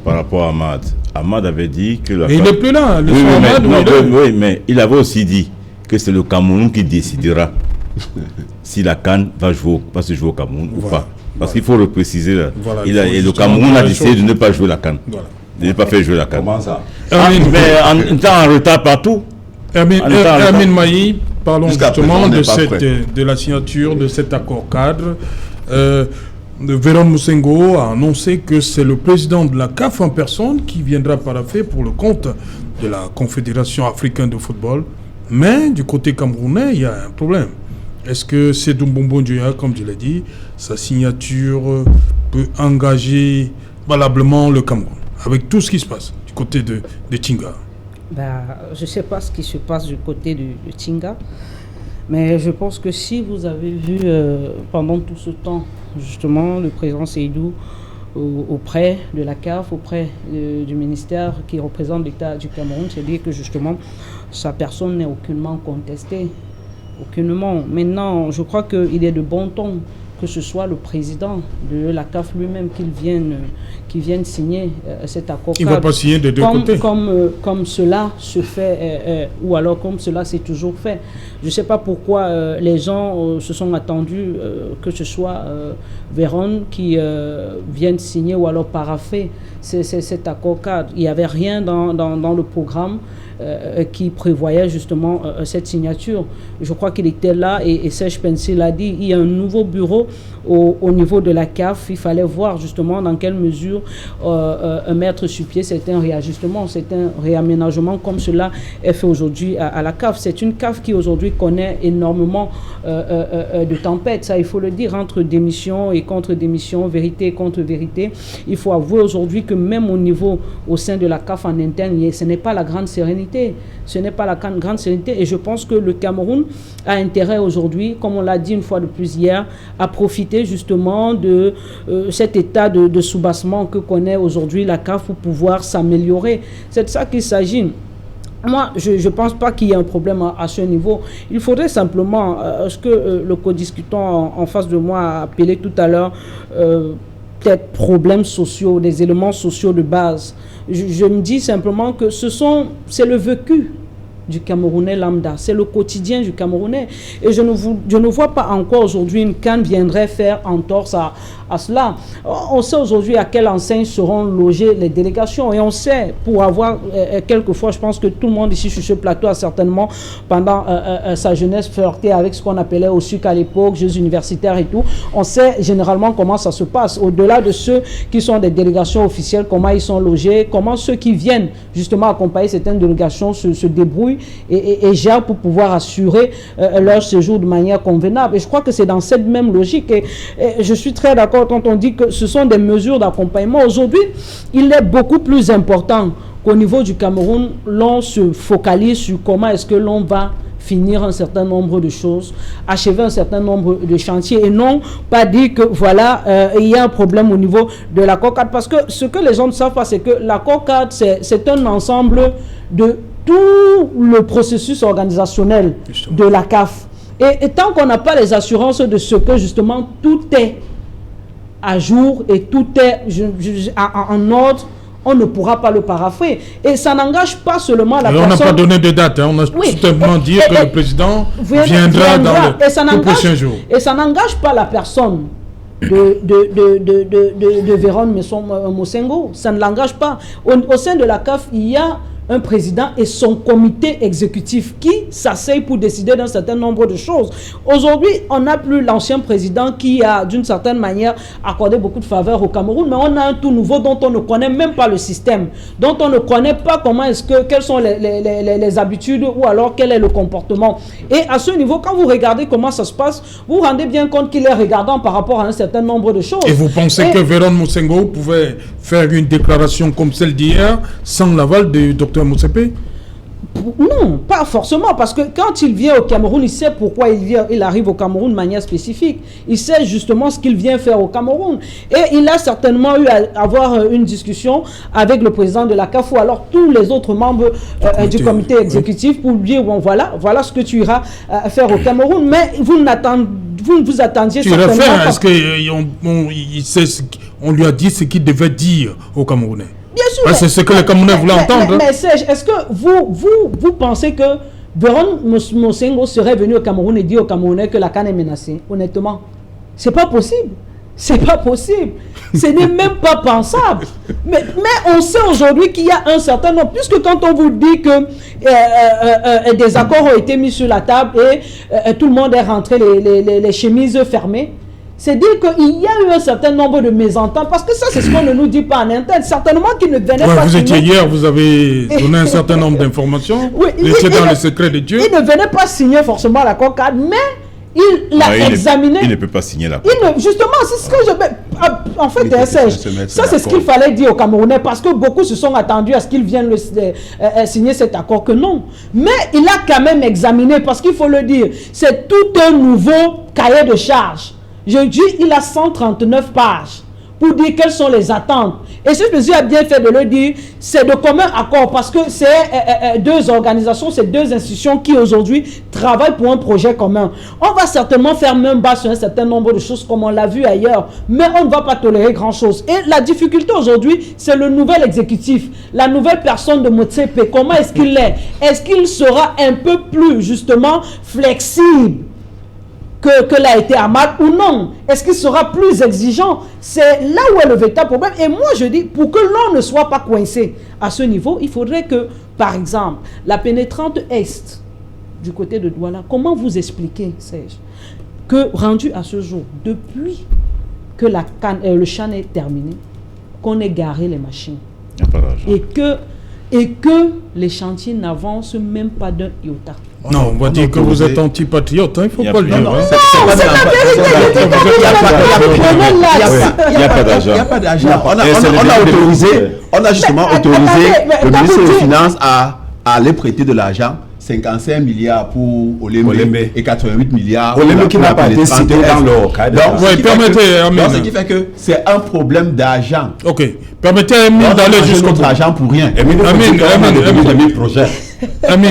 par rapport à Ahmad. Ahmad avait dit que... il n'est plus là. Oui, mais il avait aussi dit que c'est le Cameroun qui décidera si la CAN va se jouer au Cameroun ou pas. Parce qu'il faut le préciser là. Et le Cameroun a décidé de ne pas jouer la CAN. De ne pas faire jouer la CAN. Comment ça? Mais en étant en retard partout. Hermine Maï, parlons justement de la signature de cet accord cadre. Véron Moussengo a annoncé que c'est le président de la CAF en personne qui viendra paraffer pour le compte de la Confédération africaine de football. Mais du côté camerounais, il y a un problème. Est-ce que c'est Doumbombo Ndioya, comme je l'ai dit, sa signature peut engager valablement le Cameroun avec tout ce qui se passe du côté de Tinga? Je ne sais pas ce qui se passe du côté de Tinga, mais je pense que si vous avez vu pendant tout ce temps, justement, le président Seydou auprès de la CAF, auprès du ministère qui représente l'État du Cameroun, c'est-à-dire que justement, sa personne n'est aucunement contestée. Aucunement. Maintenant, je crois qu'il est de bon ton que ce soit le président de la CAF lui-même qui vienne signer cet accord. Il ne va pas signer de deux côtés. Comme cela se fait, ou alors comme cela s'est toujours fait. Je ne sais pas pourquoi les gens se sont attendus que ce soit Véron qui vienne signer ou alors paraffer cet accord cadre. Il n'y avait rien dans le programme qui prévoyait justement cette signature. Je crois qu'il était là et Serge Pensy l'a dit, il y a un nouveau bureau au niveau de la CAF. Il fallait voir justement dans quelle mesure mettre sur pied certains réajustements, certains réaménagements comme cela est fait aujourd'hui à la CAF. C'est une CAF qui aujourd'hui connaît énormément de tempêtes, ça il faut le dire, entre démission et contre-démission, vérité et contre-vérité. Il faut avouer aujourd'hui que même au sein de la CAF en interne, ce n'est pas la grande sérénité. Ce n'est pas la grande sérénité et je pense que le Cameroun a intérêt aujourd'hui, comme on l'a dit une fois de plus hier, à profiter justement de cet état de soubassement que connaît aujourd'hui la CAF pour pouvoir s'améliorer. C'est de ça qu'il s'agit. Moi, je ne pense pas qu'il y ait un problème à ce niveau. Il faudrait simplement, ce que le co-discutant en face de moi a appelé tout à l'heure, peut-être problèmes sociaux, des éléments sociaux de base. Je me dis simplement que c'est le vécu du Camerounais lambda, c'est le quotidien du Camerounais. Et je ne vois pas encore aujourd'hui une CAN viendrait faire entorse à cela. On sait aujourd'hui à quelle enseigne seront logées les délégations et on sait, pour avoir quelquefois, je pense que tout le monde ici sur ce plateau a certainement pendant sa jeunesse flirté avec ce qu'on appelait au SUC à l'époque, Jeux universitaires et tout. On sait généralement comment ça se passe. Au-delà de ceux qui sont des délégations officielles, comment ils sont logés, comment ceux qui viennent justement accompagner certaines délégations se débrouillent et gèrent pour pouvoir assurer leur séjour de manière convenable. Et je crois que c'est dans cette même logique. Et je suis très d'accord quand on dit que ce sont des mesures d'accompagnement. Aujourd'hui, il est beaucoup plus important qu'au niveau du Cameroun, l'on se focalise sur comment est-ce que l'on va finir un certain nombre de choses, achever un certain nombre de chantiers et non pas dire que voilà, il y a un problème au niveau de l'accord cadre. Parce que ce que les gens ne savent pas, c'est que l'accord cadre, c'est un ensemble de tout le processus organisationnel de la CAF. Et tant qu'on n'a pas les assurances de ce que justement tout est à jour et tout est en ordre, on ne pourra pas le parapher. Et ça n'engage pas seulement la personne... On n'a pas donné de date, hein. On a tout simplement dit que le président viendra dans le prochain jour. Et ça n'engage pas la personne de Vérone Mosengo. Ça ne l'engage pas. Au sein de la CAF, il y a un président et son comité exécutif qui s'asseyent pour décider d'un certain nombre de choses. Aujourd'hui, on n'a plus l'ancien président qui a, d'une certaine manière, accordé beaucoup de faveurs au Cameroun, mais on a un tout nouveau dont on ne connaît même pas le système, dont on ne connaît pas quelles sont les habitudes ou alors quel est le comportement. Et à ce niveau, quand vous regardez comment ça se passe, vous vous rendez bien compte qu'il est regardant par rapport à un certain nombre de choses. Et vous pensez que Vérone Mosengo pouvait faire une déclaration comme celle d'hier sans l'aval du docteur Motsepe? Non, pas forcément, parce que quand il vient au Cameroun, il sait pourquoi il arrive au Cameroun de manière spécifique. Il sait justement ce qu'il vient faire au Cameroun. Et il a certainement eu à avoir une discussion avec le président de la CAF ou alors tous les autres membres du comité exécutif pour lui dire, bon, voilà ce que tu iras faire au Cameroun. Mais vous ne vous attendiez certainement pas. Est-ce qu'on lui a dit ce qu'il devait dire aux Camerounais? Bien sûr. C'est ce que les Camerounais voulaient entendre. Mais Serge, est-ce que vous pensez que Vérone Mosengo serait venu au Cameroun et dit aux Camerounais que la CAN est menacée? Honnêtement, c'est pas possible. C'est pas possible. Ce n'est même pas pensable. Mais on sait aujourd'hui qu'il y a un certain nombre, puisque quand on vous dit que des accords ont été mis sur la table et tout le monde est rentré les chemises fermées, c'est dire qu'il y a eu un certain nombre de mésententes, parce que ça, c'est ce qu'on ne nous dit pas en interne. Certainement qu'il ne venait pas vous signer. Étiez hier, vous avez donné un certain nombre d'informations. Oui, vous étiez dans le secret de Dieu. Il ne venait pas signer forcément l'accord cadre, mais il l'a examiné. Il ne peut pas signer l'accord. Justement, c'est ce que je... En fait, ça, c'est ce qu'il fallait dire aux Camerounais, parce que beaucoup se sont attendus à ce qu'ils viennent signer cet accord, que non. Mais il a quand même examiné, parce qu'il faut le dire, c'est tout un nouveau cahier de charges. Je dis, il a 139 pages pour dire quelles sont les attentes. Et ce monsieur a bien fait de le dire, c'est de commun accord, parce que c'est deux organisations, c'est deux institutions qui aujourd'hui travaillent pour un projet commun. On va certainement faire même bas sur un certain nombre de choses comme on l'a vu ailleurs, mais on ne va pas tolérer grand-chose. Et la difficulté aujourd'hui, c'est le nouvel exécutif, la nouvelle personne de Motsepe. Comment est-ce qu'il est? Est-ce qu'il sera un peu plus, justement, flexible que l'a été Ahmad ou non? Est-ce qu'il sera plus exigeant? C'est là où est le véritable problème. Et moi, je dis, pour que l'on ne soit pas coincé à ce niveau, il faudrait que, par exemple, la pénétrante Est, du côté de Douala, comment vous expliquez, Serge, que rendu à ce jour, depuis que le CHAN est terminé, qu'on ait garé les machines, et que les chantiers n'avancent même pas d'un iota? Non, on va dire que vous êtes anti-patriote, hein, il ne faut pas le dire. Il n'y a pas d'argent. Il n'y a pas d'argent. On a justement autorisé le ministre des Finances à aller prêter de l'argent. 55 milliards pour Olembe et 88 milliards pour Olembe qui n'a pas été cité dans le cadre. Donc, ce qui fait que c'est un problème d'argent. Ok. Permettez à Amine d'aller jusqu'au bout. Argent pour rien. Amine,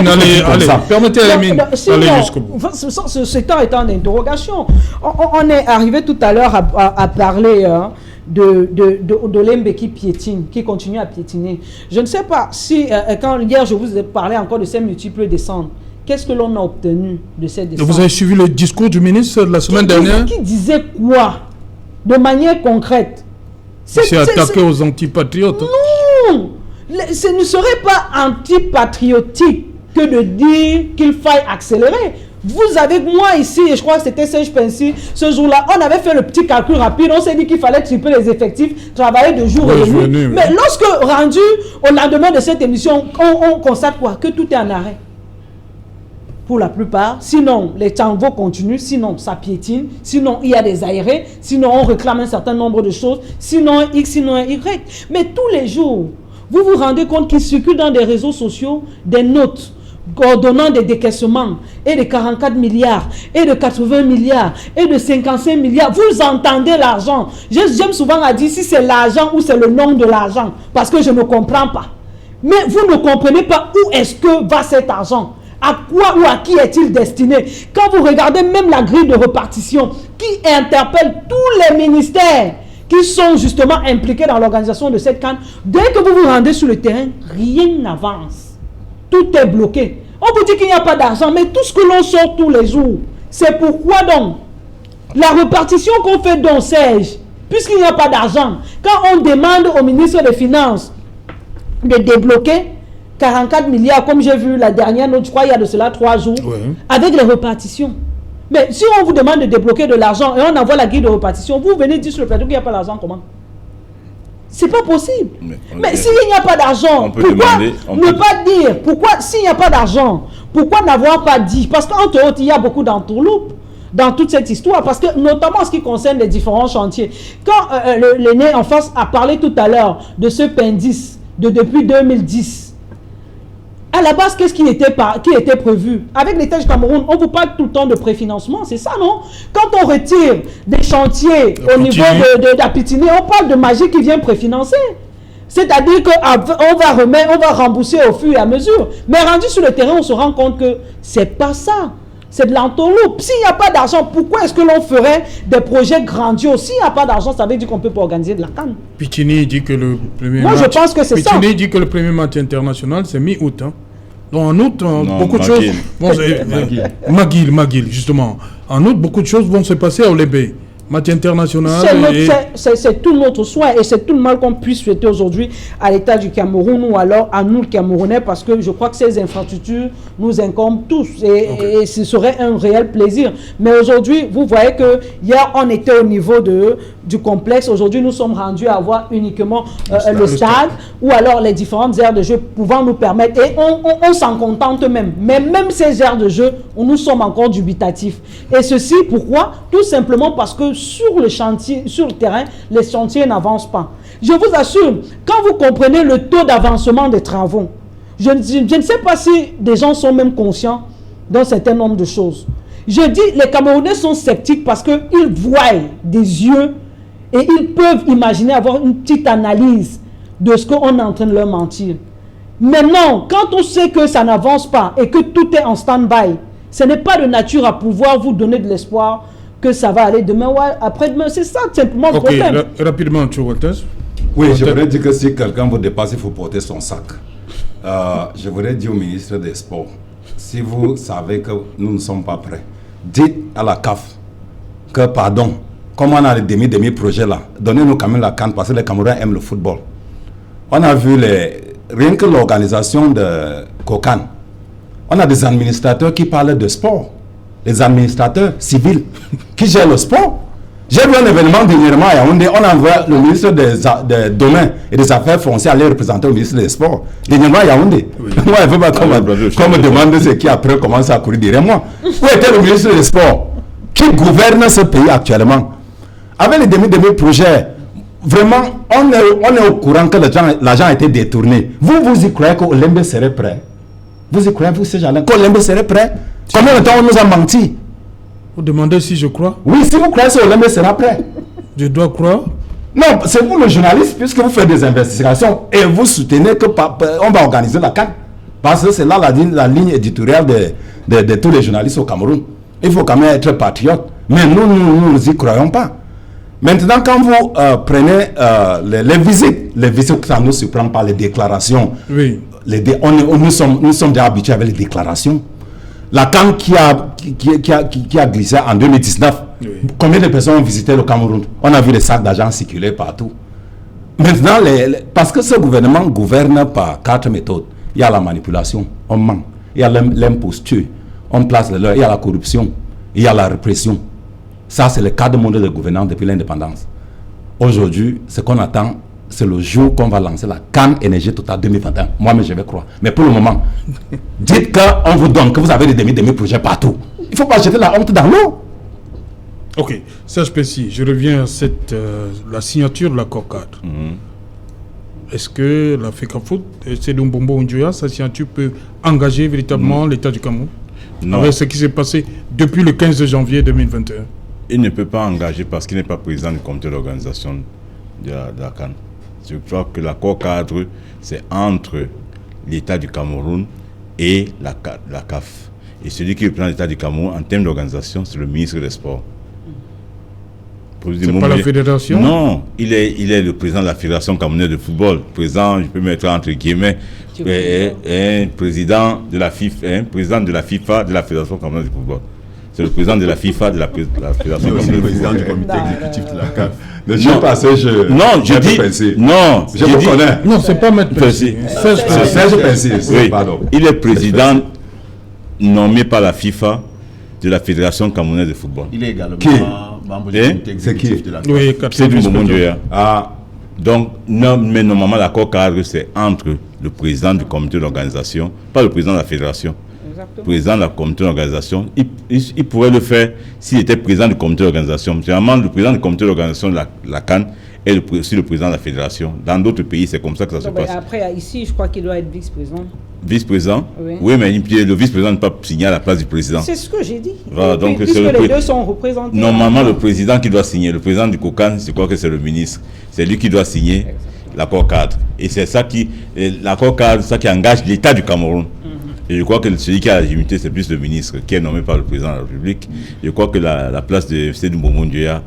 allez. Permettez à Amine d'aller jusqu'au bout. Ce temps est en interrogation. On est arrivé tout à l'heure à parler d'Olembe qui piétine, qui continue à piétiner. Je ne sais pas si, quand hier je vous ai parlé encore de ces multiples descentes, qu'est-ce que l'on a obtenu de ces descentes? Vous avez suivi le discours du ministre de la semaine dernière? Qui disait quoi? De manière concrète. C'est attaqué aux antipatriotes. Non! Ce ne serait pas antipatriotique que de dire qu'il faille accélérer. Vous avez moi ici, et je crois que c'était Serge Pensi, ce jour-là, on avait fait le petit calcul rapide, on s'est dit qu'il fallait tripler les effectifs, travailler de jour et de nuit. Mais lorsque rendu au lendemain de cette émission, on constate quoi? Que tout est en arrêt. Pour la plupart, sinon les travaux continuent, sinon ça piétine, sinon il y a des aérés, sinon on réclame un certain nombre de choses, sinon un X, sinon un Y. Mais tous les jours, vous vous rendez compte qu'il circule dans des réseaux sociaux des notes ordonnant des décaissements et de 44 milliards et de 80 milliards et de 55 milliards. Vous entendez l'argent. J'aime souvent à dire si c'est l'argent ou c'est le nom de l'argent parce que je ne comprends pas. Mais vous ne comprenez pas où est-ce que va cet argent. À quoi ou à qui est-il destiné? Quand vous regardez même la grille de répartition qui interpelle tous les ministères qui sont justement impliqués dans l'organisation de cette CAN, dès que vous vous rendez sur le terrain, rien n'avance. Tout est bloqué. On vous dit qu'il n'y a pas d'argent, mais tout ce que l'on sort tous les jours, c'est pourquoi donc la répartition qu'on fait dans Serge, puisqu'il n'y a pas d'argent, quand on demande au ministre des Finances de débloquer 44 milliards, comme j'ai vu la dernière note, je crois il y a de cela 3 jours, avec les répartitions. Mais si on vous demande de débloquer de l'argent et on envoie la grille de répartition, vous venez dire sur le plateau qu'il n'y a pas d'argent, comment? C'est pas possible. Mais s'il n'y a pas d'argent, pourquoi ne pas dire? Pourquoi, s'il n'y a pas d'argent, pourquoi n'avoir pas dit? Parce qu'entre autres, il y a beaucoup d'entourloupes dans toute cette histoire, parce que notamment en ce qui concerne les différents chantiers. Quand l'aîné en face a parlé tout à l'heure de ce PENDIS depuis 2010, à la base, qu'est-ce qui était prévu? Avec l'État du Cameroun, on vous parle tout le temps de préfinancement, c'est ça, non? Quand on retire des chantiers au niveau d'Apitiné, on parle de magie qui vient préfinancer. C'est-à-dire qu'on va rembourser au fur et à mesure. Mais rendu sur le terrain, on se rend compte que c'est pas ça. C'est de l'entourloupe. S'il n'y a pas d'argent, pourquoi est-ce que l'on ferait des projets grandioses? S'il n'y a pas d'argent, ça veut dire qu'on ne peut pas organiser de la CAN. Pichini dit que le premier Moi, je pense que c'est ça. Pichini dit que le premier match international, c'est mi-août. Hein. Donc en août, beaucoup de choses... Bon, Maguil, justement. En août, beaucoup de choses vont se passer à Olébé. Match international. C'est tout notre soin et c'est tout le mal qu'on puisse souhaiter aujourd'hui à l'État du Cameroun ou alors à nous, le Camerounais, parce que je crois que ces infrastructures nous incombent tous et ce serait un réel plaisir. Mais aujourd'hui, vous voyez que hier, on était au niveau du complexe. Aujourd'hui, nous sommes rendus à avoir uniquement le stade ou alors les différentes aires de jeu pouvant nous permettre, et on s'en contente même. Mais même ces aires de jeu, nous sommes encore dubitatifs. Et ceci, pourquoi? Tout simplement parce que sur le chantier, sur le terrain, les chantiers n'avancent pas. Je vous assure, quand vous comprenez le taux d'avancement des travaux, je ne sais pas si des gens sont même conscients d'un certain nombre de choses. Je dis, les Camerounais sont sceptiques parce qu'ils voient des yeux et ils peuvent imaginer avoir une petite analyse de ce qu'on est en train de leur mentir. Maintenant, quand on sait que ça n'avance pas et que tout est en stand-by, ce n'est pas de nature à pouvoir vous donner de l'espoir que ça va aller demain ou après-demain. C'est ça simplement le problème. Rapidement, tu Walters. Oui, je voudrais dire que si quelqu'un vous dépasse, il faut porter son sac. Je voudrais dire au ministre des Sports, si vous savez que nous ne sommes pas prêts, dites à la CAF que, pardon, comme on a les demi-projets là, donnez-nous quand même la CAN parce que les Camerounais aiment le football. On a vu rien que l'organisation de COCAN, on a des administrateurs qui parlent de sport. Les administrateurs civils qui gèrent le sport. J'ai vu un événement dernièrement à Yaoundé, on envoie le ministre des Domaines et des Affaires foncières aller représenter au ministre des Sports. Dernièrement à Yaoundé. Oui. Moi, je ne veux pas qu'on me demande ce qui après commence à courir derrière moi. Où était le ministre des Sports qui gouverne ce pays actuellement? Avec les demi-projets, vraiment, on est au courant que l'argent a été détourné. Vous y croyez qu'Olembe serait prêt? Vous y croyez, vous, ces gens-là, qu'Olembe serait prêt? Combien de temps on nous a menti? Vous demandez si je crois? Oui, si vous croyez que Olembe sera prêt. Je dois croire? Non, c'est vous le journaliste, puisque vous faites des investigations et vous soutenez qu'on va organiser la CAN. Parce que c'est là la ligne éditoriale de tous les journalistes au Cameroun. Il faut quand même être patriote. Mais nous y croyons pas. Maintenant, quand vous prenez les visites, ça nous surprend par les déclarations. Oui. Nous sommes déjà habitués avec les déclarations. La CAN qui a glissé en 2019, oui. Combien de personnes ont visité le Cameroun? On a vu les sacs d'argent circuler partout. Maintenant, parce que ce gouvernement gouverne par 4 méthodes. Il y a la manipulation, on ment. Il y a l'imposture, on place le leurre. Il y a la corruption, il y a la répression. Ça, c'est le cadre mondial de gouvernance depuis l'indépendance. Aujourd'hui, ce qu'on attend, c'est le jour qu'on va lancer la CAN Énergie Totale 2021. Moi-même, je vais croire. Mais pour le moment, dites qu'on vous donne, que vous avez des demi-projets partout. Il ne faut pas jeter la honte dans l'eau. Ok, Serge Pessi, je reviens à la signature de l'accord cadre. Est-ce que la FECAFOOT, Sédou Mbombo Ndjoya, sa signature peut engager véritablement l'État du Cameroun avec ce qui s'est passé depuis le 15 janvier 2021? Il ne peut pas engager parce qu'il n'est pas président du comité d'organisation de la CAN. Je crois que l'accord cadre, c'est entre l'État du Cameroun et la CAF. Et celui qui représente l'État du Cameroun en termes d'organisation, c'est le ministre des Sports. C'est pas la fédération? Non, il est le président de la Fédération camerounaise de football. Président, je peux mettre entre guillemets, président de la FIFA, président de la FIFA, de la Fédération camerounaise de football. C'est le président de la FIFA, de la Fédération C'est aussi camerounaise le de président football. du comité exécutif de la CAF. Le jour passé, je vous connais. Non, c'est pas Maître Pensy. Serge Pensy, Oui, pardon. il est président nommé par la FIFA de la Fédération camerounaise de football. Il est également Qui? membre du Hein? comité exécutif de la CAF. Oui, C'est du moment de Ah, Donc, non, mais normalement, l'accord cadre, c'est entre le président du comité d'organisation, pas le président de la fédération. Exactement. Le président de la comité d'organisation, il pourrait le faire s'il était président du comité d'organisation. Généralement, le président du comité d'organisation de la CAN est aussi le président de la fédération. Dans d'autres pays, c'est comme ça que ça se passe. Après, ici, je crois qu'il doit être vice-président. Vice-président? Oui. Mais le vice-président n'est pas signé à la place du président. C'est ce que j'ai dit. Voilà, donc Puisque c'est les deux sont représentés. Normalement, le président qui doit signer, le président du COCAN, je crois que c'est le ministre. C'est lui qui doit signer l'accord cadre. Et c'est ça l'accord cadre, ça qui engage l'État du Cameroun. Et je crois que celui qui a la légitimité, c'est plus le ministre qui est nommé par le président de la République. Je crois que la place de Sédou Mbombo Ndjoya,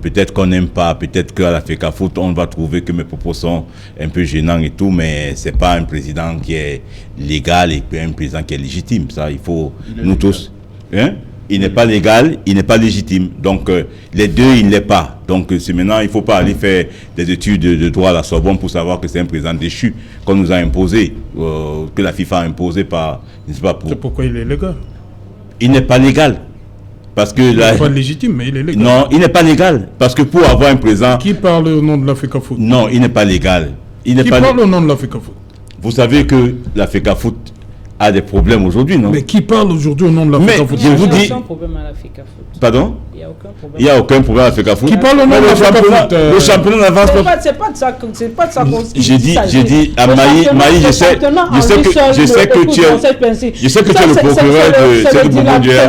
peut-être qu'on n'aime pas, peut-être qu'à la FECAFOOT, on va trouver que mes propos sont un peu gênants et tout, mais c'est pas un président qui est légal et un président qui est légitime. Ça, il faut, nous tous. Hein? Il n'est pas légal, il n'est pas légitime. Donc, les deux, il ne l'est pas. Donc, c'est maintenant, il ne faut pas aller faire des études de droit à la Sorbonne pour savoir que c'est un président déchu qu'on nous a imposé, que la FIFA a imposé par... C'est pourquoi il est légal. Il n'est pas légal. Parce que Il n'est pas légitime, mais il est légal. Non, il n'est pas légal. Parce que pour avoir un président... Qui parle au nom de la FECAFOOT? Non, il n'est pas légal. Qui parle au nom de la FECAFOOT? Vous savez que la FECAFOOT a des problèmes aujourd'hui, non? Mais qui parle aujourd'hui au nom de la FECAFOOT? Je vous dis... Il n'y a aucun problème à la FECAFOOT. Pardon? Il n'y a aucun problème. Il n'y a aucun problème à la FECAFOOT. Qui parle au nom de la FECAFOOT? Le championnat n'avance pas. C'est pas de ça qu'on J'ai dit à Maï, je sais que tu es le procureur de Sédou Mbombo Ndjoya.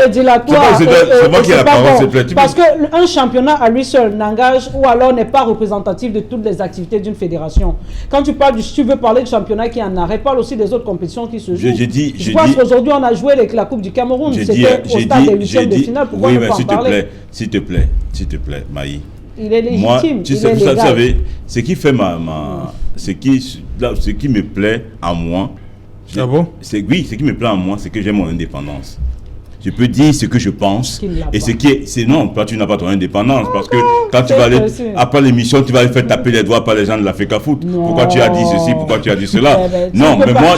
C'est moi qui ai la parole, s'il te plaît. Parce qu'un championnat à lui seul n'engage ou alors n'est pas représentatif de toutes les activités d'une fédération. Quand tu veux parler de championnat qui est en arrêt, parle aussi des autres compétitions qui se jouent. Je pense qu'aujourd'hui on a joué la Coupe du Cameroun. C'était au stade des huitièmes de finale. Pourquoi ne pas en parler? S'il te plaît, Maï. Il est légitime. Moi, vous savez, ce qui fait ce qui me plaît à moi. Ah bon? Ce qui me plaît à moi, c'est que j'ai mon indépendance. Je peux dire ce que je pense. Et ce qui est. Non, toi, tu n'as pas ton indépendance. Parce que quand tu vas aller. Après l'émission, tu vas aller faire taper les doigts par les gens de la FECAFOOT. Pourquoi tu as dit ceci? Pourquoi tu as dit cela? Non, mais moi,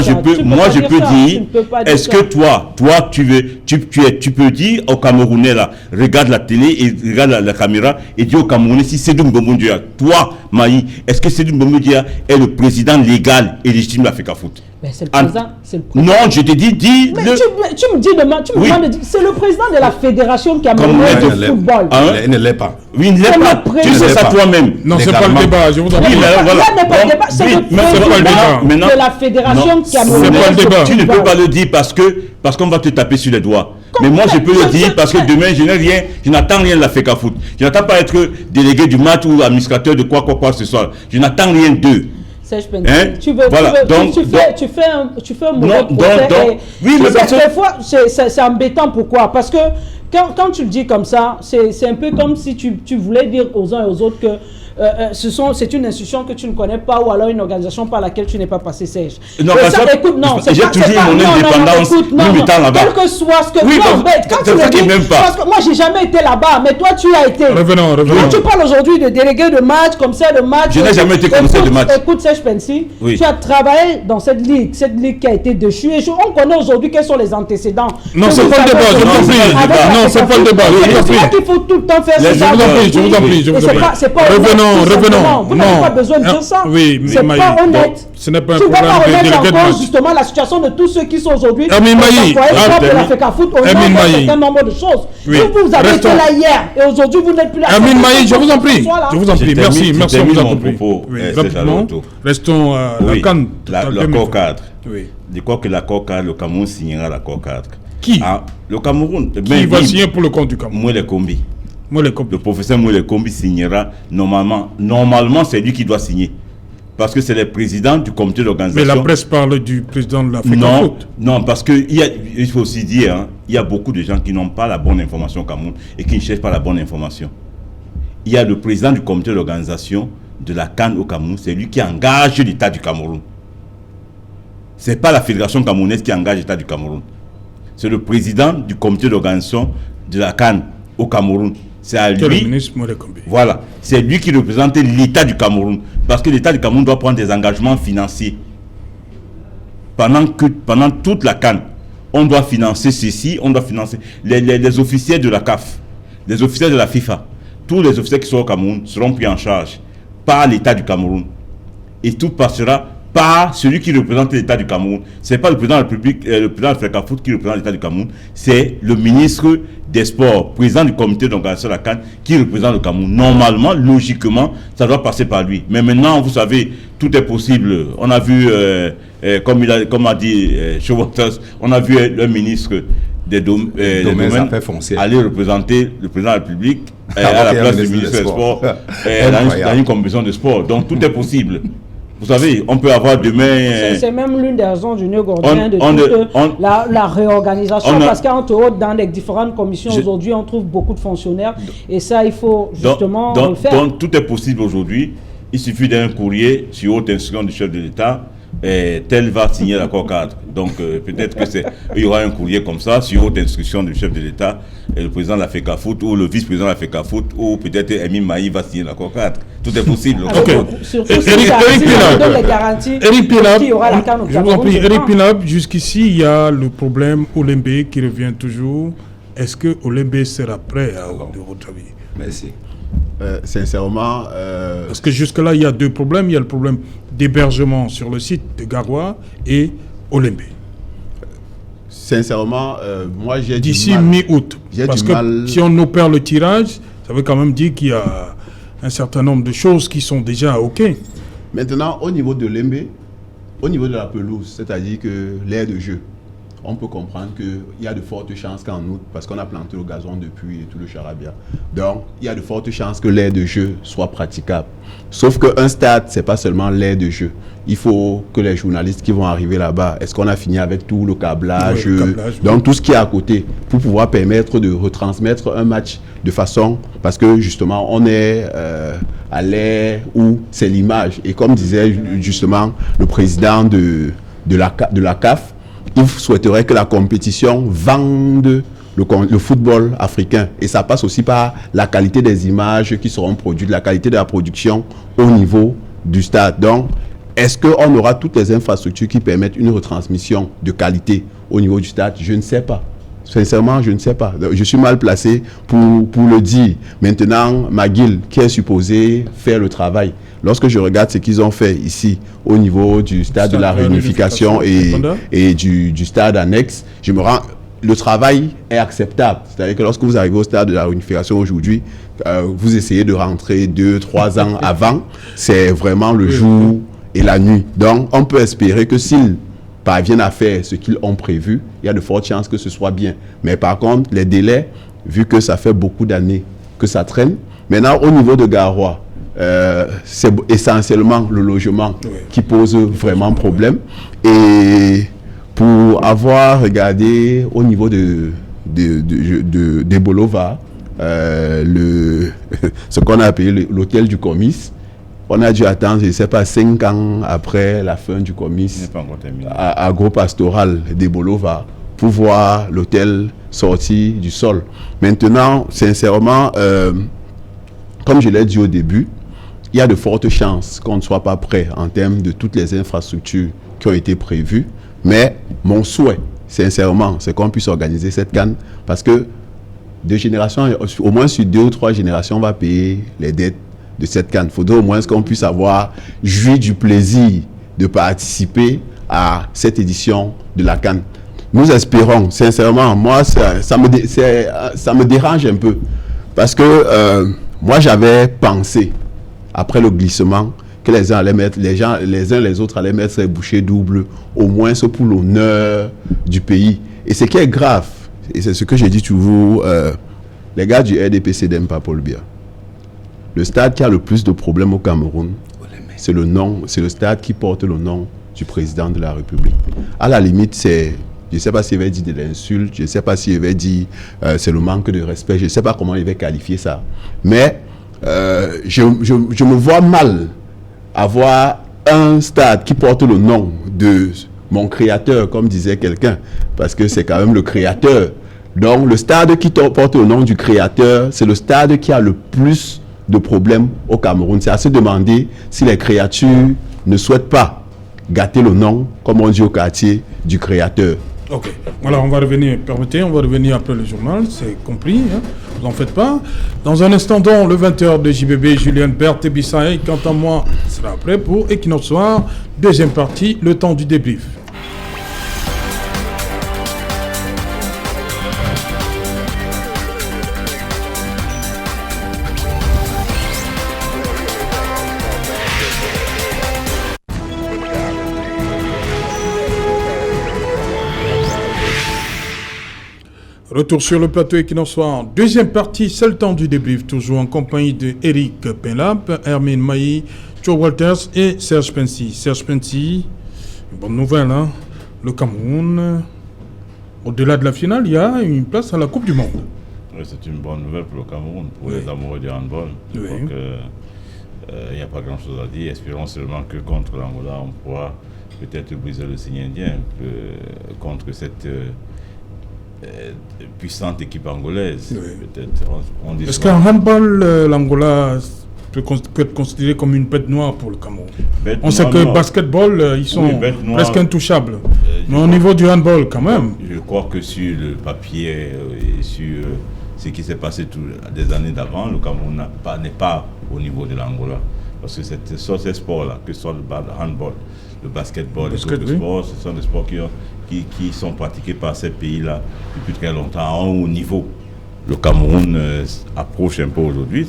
je peux dire. Est-ce que toi, tu peux dire aux Camerounais là, regarde la télé et regarde la caméra et dis aux Camerounais si Sédou Mbombo Ndjoya, toi, Maï, est-ce que Sédou Mbombo Ndjoya est le président légal et légitime de la FECAFOOT? Mais c'est le président. Non, je te dis. Mais tu me dis demain, c'est le président de la fédération camerounaise de football. Il ne l'est pas. Oui, il ne l'est pas. Tu sais ça toi-même. Non, c'est pas le débat. Je vous en prie. C'est le président de la fédération camerounaise. C'est pas le débat. Tu ne peux pas le dire parce qu'on va te taper sur les doigts. Mais moi, je peux le dire parce que demain, je n'attends rien de la FECAFOOT. Je n'attends pas être délégué du match ou administrateur de quoi que ce soit. Je n'attends rien d'eux. Tu fais un mauvais procès. Oui, mais des fois, c'est embêtant. Pourquoi? Parce que quand tu le dis comme ça, c'est un peu comme si tu voulais dire aux uns et aux autres que c'est une institution que tu ne connais pas ou alors une organisation par laquelle tu n'es pas passé, Serge. Non, j'ai toujours eu mon indépendance limitant là-bas. Quel que soit ce que... Oui, quand tu le dis, parce que moi, j'ai jamais été là-bas, mais toi, tu as été. Revenons. Quand tu parles aujourd'hui de délégué de match, commissaire de match... Je n'ai jamais été commissaire de match. Écoute, Serge Pensy, tu as travaillé dans cette ligue qui a été déchue, et on connaît aujourd'hui quels sont les antécédents. Non, c'est pas le débat, je compris. Non, c'est pas le débat. Je vous en C'est pas prie. qu'il faut tout le temps faire Je vous en prie, je vous en prie, je vous en prie. C'est pas honnête, Revenons, tout simplement. revenons. Vous n'avez pas besoin de dire ça. Oui, c'est Maï, pas bon, honnête. ce n'est pas un Tu ne vas problème pas de remettre délégué de en cause match. justement la situation de tous ceux qui sont aujourd'hui Amin Maï, de la FECAFOOT au nom Amin d'un Maï. certain nombre de choses. Oui. Vous avez été Restons. là hier et aujourd'hui vous n'êtes plus là. Amin Maï, je vous en prie. Voilà. Je vous en prie. Je Merci, termine- merci, je on vous termine a mon compris. propos, Oui, Serge rapidement. Alonso. Restons à la Oui, CAN. l'accord cadre. Oui. Je crois que l'accord cadre, le Cameroun signera l'accord cadre. Qui Le Cameroun. Qui va signer pour le compte du Cameroun? Mouele Kombi. Moi, les copains. Le professeur Mouele Kombi signera normalement c'est lui qui doit signer. Parce que c'est le président du comité Mais d'organisation. la presse parle du président de la Non, FECAFOOT. non, parce que il faut aussi dire, hein, il y a beaucoup de gens qui n'ont pas la bonne information au Cameroun et qui ne cherchent pas la bonne information. Il y a le président du comité d'organisation de la CAN au Cameroun, c'est lui qui engage l'État du Cameroun. Ce n'est pas la fédération camerounaise qui engage l'État du Cameroun. C'est le président du comité d'organisation de la CAN au Cameroun. C'est à Quel lui. ministre Mouele Kombi. Voilà, c'est lui qui représente l'État du Cameroun. Parce que l'État du Cameroun doit prendre des engagements financiers. Pendant toute la CAN, on doit financer ceci, on doit financer les officiers de la CAF, les officiers de la FIFA. Tous les officiers qui sont au Cameroun seront pris en charge par l'État du Cameroun. Et tout passera par celui qui représente l'État du Cameroun. Ce n'est pas le président de la République, le président de FECAFOOT qui représente l'État du Cameroun, c'est le ministre des Sports, président du comité d'organisation de la CAN, qui représente le Cameroun. Normalement, logiquement, ça doit passer par lui. Mais maintenant, vous savez, tout est possible. On a vu, comme a dit Showwaters, on a vu le ministre des domaines affaires foncières aller représenter le président de la République à la Avec un place du ministre ministre des des Sports Sports. dans une commission de sport. Donc tout est possible. Vous savez, on peut avoir demain... C'est même l'une des raisons du nœud gordien de la réorganisation, on a- parce qu'entre autres, dans les différentes commissions aujourd'hui, on trouve beaucoup de fonctionnaires, et ça, il faut justement le faire. Donc tout est possible aujourd'hui. Il suffit d'un courrier sur haute instruction du chef de l'État, tel va signer l'accord cadre. Donc peut-être il y aura un courrier comme ça sur haute instruction du chef de l'État, et le président de la FECAFOOT ou le vice-président de la FECAFOOT, ou peut-être Amin Maï va signer l'accord cadre. Tout est possible. Ok. Surtout si Eric ça Pinab. donne les garanties Eric Pinab, qu'il y aura la CAN au je vous en Cameroun, prie, je Eric pense. Pinab, jusqu'ici, il y a le problème Olembe qui revient toujours. Est-ce que Olembe sera prêt de votre avis? Merci. Sincèrement, Parce que jusque-là, il y a deux problèmes. Il y a le problème d'hébergement sur le site de Garoua et Olembe. sincèrement, moi j'ai du D'ici mal. mi-août. J'ai Parce du que mal. si on opère le tirage, ça veut quand même dire qu'il y a un certain nombre de choses qui sont déjà OK. Maintenant, au niveau de l'Embe, au niveau de la pelouse, c'est-à-dire que l'aire de jeu, on peut comprendre qu'il y a de fortes chances qu'en août, parce qu'on a planté le gazon depuis et tout le charabia, donc il y a de fortes chances que l'aire de jeu soit praticable. Sauf qu'un stade, c'est pas seulement l'aire de jeu. Il faut que les journalistes qui vont arriver là-bas, est-ce qu'on a fini avec tout le câblage, Ouais, le câblage, oui. donc tout ce qui est à côté, pour pouvoir permettre de retransmettre un match de façon, parce que justement on est à l'ère où c'est l'image, et comme disait justement le président de la CAF, il souhaiterait que la compétition vende le football africain, et ça passe aussi par la qualité des images qui seront produites, la qualité de la production au niveau du stade. Donc est-ce qu'on aura toutes les infrastructures qui permettent une retransmission de qualité au niveau du stade? Je ne sais pas. Sincèrement, je ne sais pas. Je suis mal placé pour le dire. Maintenant, McGill, qui est supposé faire le travail, lorsque je regarde ce qu'ils ont fait ici, au niveau du stade de la réunification et du stade annexe, je me rends... Le travail est acceptable. C'est-à-dire que lorsque vous arrivez au stade de la réunification aujourd'hui, vous essayez de rentrer 2-3 ans avant, c'est vraiment le jour et la nuit. Donc, on peut espérer que s'ils parviennent à faire ce qu'ils ont prévu, il y a de fortes chances que ce soit bien. Mais par contre, les délais, vu que ça fait beaucoup d'années que ça traîne, maintenant, au niveau de Garoua, c'est essentiellement le logement qui pose vraiment problème. Et pour avoir regardé au niveau de Bolova, ce qu'on a appelé l'hôtel du comice, on a dû attendre, je ne sais pas, 5 ans après la fin du comice agropastoral de Bolova pour voir l'hôtel sorti du sol. Maintenant, sincèrement, comme je l'ai dit au début, il y a de fortes chances qu'on ne soit pas prêt en termes de toutes les infrastructures qui ont été prévues. Mais mon souhait, sincèrement, c'est qu'on puisse organiser cette CAN, parce que 2 générations, au moins sur 2 ou 3 générations, on va payer les dettes de cette CAN. Il faudrait au moins qu'on puisse avoir joui du plaisir de participer à cette édition de la CAN. Nous espérons, sincèrement, moi, ça me dérange un peu. Parce que moi, j'avais pensé, après le glissement, que les uns les autres allaient mettre les bouchées doubles, au moins c'est pour l'honneur du pays. Et ce qui est grave, et c'est ce que j'ai dit toujours, les gars du RDPC n'aiment pas Paul Biya. Le stade qui a le plus de problèmes au Cameroun, c'est le stade qui porte le nom du président de la République. À la limite, je ne sais pas s'il avait dit de l'insulte, je ne sais pas s'il avait dit c'est le manque de respect, je ne sais pas comment il avait qualifié ça. Mais je me vois mal avoir un stade qui porte le nom de mon créateur, comme disait quelqu'un, parce que c'est quand même le créateur. Donc le stade qui porte le nom du créateur, c'est le stade qui a le plus de problèmes au Cameroun. C'est à se demander si les créatures ne souhaitent pas gâter le nom, comme on dit au quartier, du créateur. Ok, voilà, on va revenir après le journal, c'est compris, hein? Vous n'en faites pas. Dans un instant, le 20h de JBB, Julien Berthe et Bissaï, quant à moi, sera prêt pour Equinox Soir, deuxième partie, le temps du débrief. Retour sur le plateau Equinox Soir. Deuxième partie, c'est le temps du débrief, toujours en compagnie de Eric Penlap, Hermine Maï, Joe Walters et Serge Pensi. Serge Pensi, bonne nouvelle, hein? Le Cameroun, au-delà de la finale, il y a une place à la Coupe du Monde. Oui, c'est une bonne nouvelle pour le Cameroun, pour les amoureux du handball. Je crois qu'il n'y a pas grand-chose à dire. Espérons seulement que contre l'Angola, on pourra peut-être briser le signe indien contre cette puissante équipe angolaise. Oui. Peut-être. Est-ce qu'en handball, l'Angola peut être considéré comme une bête noire pour le Cameroun? On sait que le basketball, ils sont presque intouchables. Mais au niveau du handball, quand même. Je crois que sur le papier et sur ce qui s'est passé des années d'avant, le Cameroun n'est pas au niveau de l'Angola. Parce que ces sports-là, que ce soit le handball, le basketball, les autres sports, ce sont des sports qui sont pratiqués par ces pays-là depuis très longtemps, à un haut niveau. Le Cameroun approche un peu aujourd'hui.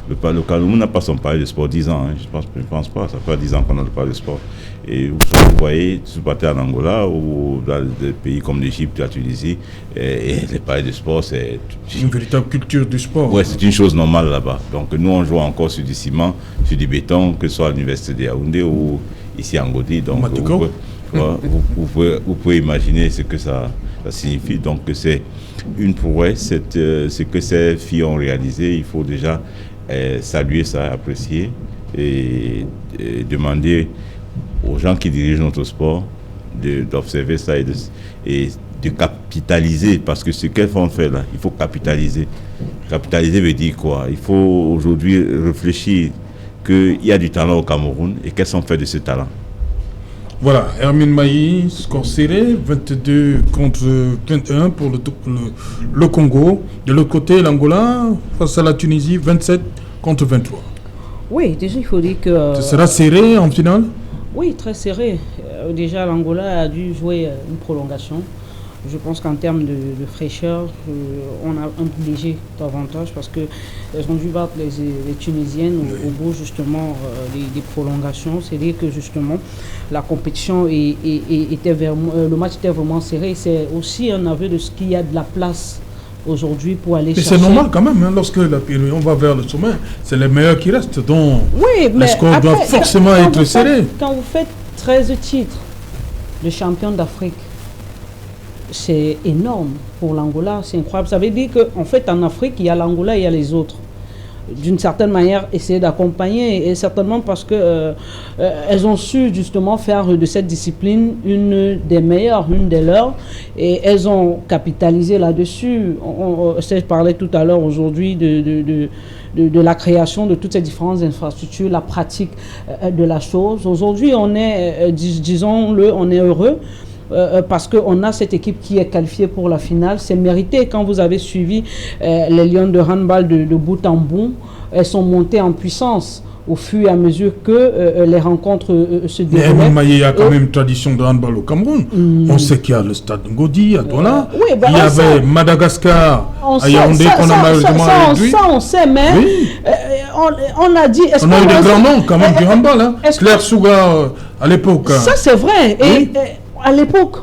Le Cameroun n'a pas son palais de sport 10 ans. Hein. Je ne pense pas. Ça fait 10 ans qu'on a le palais de sport. Et vous voyez, si vous partez en Angola ou dans des pays comme l'Égypte, la Tunisie, et les palais de sport, c'est une véritable culture du sport. Oui, c'est une chose normale là-bas. Donc nous, on joue encore sur du ciment, sur du béton, que ce soit à l'université de Yaoundé ou ici en Godi. Donc vous pouvez imaginer ce que ça signifie. Donc c'est une prouesse, ce que ces filles ont réalisé. Il faut déjà saluer ça, apprécier et demander aux gens qui dirigent notre sport d'observer ça et de capitaliser, parce que ce qu'elles font faire là, il faut capitaliser. Capitaliser veut dire quoi? Il faut aujourd'hui réfléchir qu'il y a du talent au Cameroun et qu'elles sont faites de ce talent. Voilà, Hermine Maï, score serré, 22 contre 21 pour le Congo. De l'autre côté, l'Angola, face à la Tunisie, 27 contre 23. Oui, déjà, il faut dire que... Ce sera serré en finale? Oui, très serré. Déjà, l'Angola a dû jouer une prolongation. Je pense qu'en termes de fraîcheur, on a un léger avantage parce qu'elles ont dû battre les Tunisiennes au bout justement des prolongations. C'est-à-dire que justement la compétition le match était vraiment serré. C'est aussi un aveu de ce qu'il y a de la place aujourd'hui pour aller chercher. Mais c'est normal quand même, hein, lorsque on va vers le sommet, c'est les meilleurs qui restent. Donc oui, mais le score doit forcément être serré. Quand vous faites 13 titres de champion d'Afrique, c'est énorme pour l'Angola, c'est incroyable. Ça veut dire qu'en fait, en Afrique, il y a l'Angola et il y a les autres. D'une certaine manière, essayer d'accompagner, et certainement parce que elles ont su justement faire de cette discipline une des meilleures, une des leurs, et elles ont capitalisé là-dessus. Je parlais tout à l'heure aujourd'hui de la création de toutes ces différentes infrastructures, la pratique de la chose. Aujourd'hui, on est, disons-le, on est heureux parce qu'on a cette équipe qui est qualifiée pour la finale. C'est mérité. Quand vous avez suivi les Lions de handball de bout en bout, elles sont montées en puissance au fur et à mesure que les rencontres se déroulent. Mais il y a quand même une tradition de handball au Cameroun. On sait qu'il y a le stade Ngodi à Douala. Oui, il y avait Madagascar à Yaoundé qu'on a malheureusement réduit. Ça, on sait, mais oui. On a dit... On a eu des grands noms quand même du handball. Hein. Claire Souga à l'époque. Ça, c'est vrai. Oui. Et à l'époque...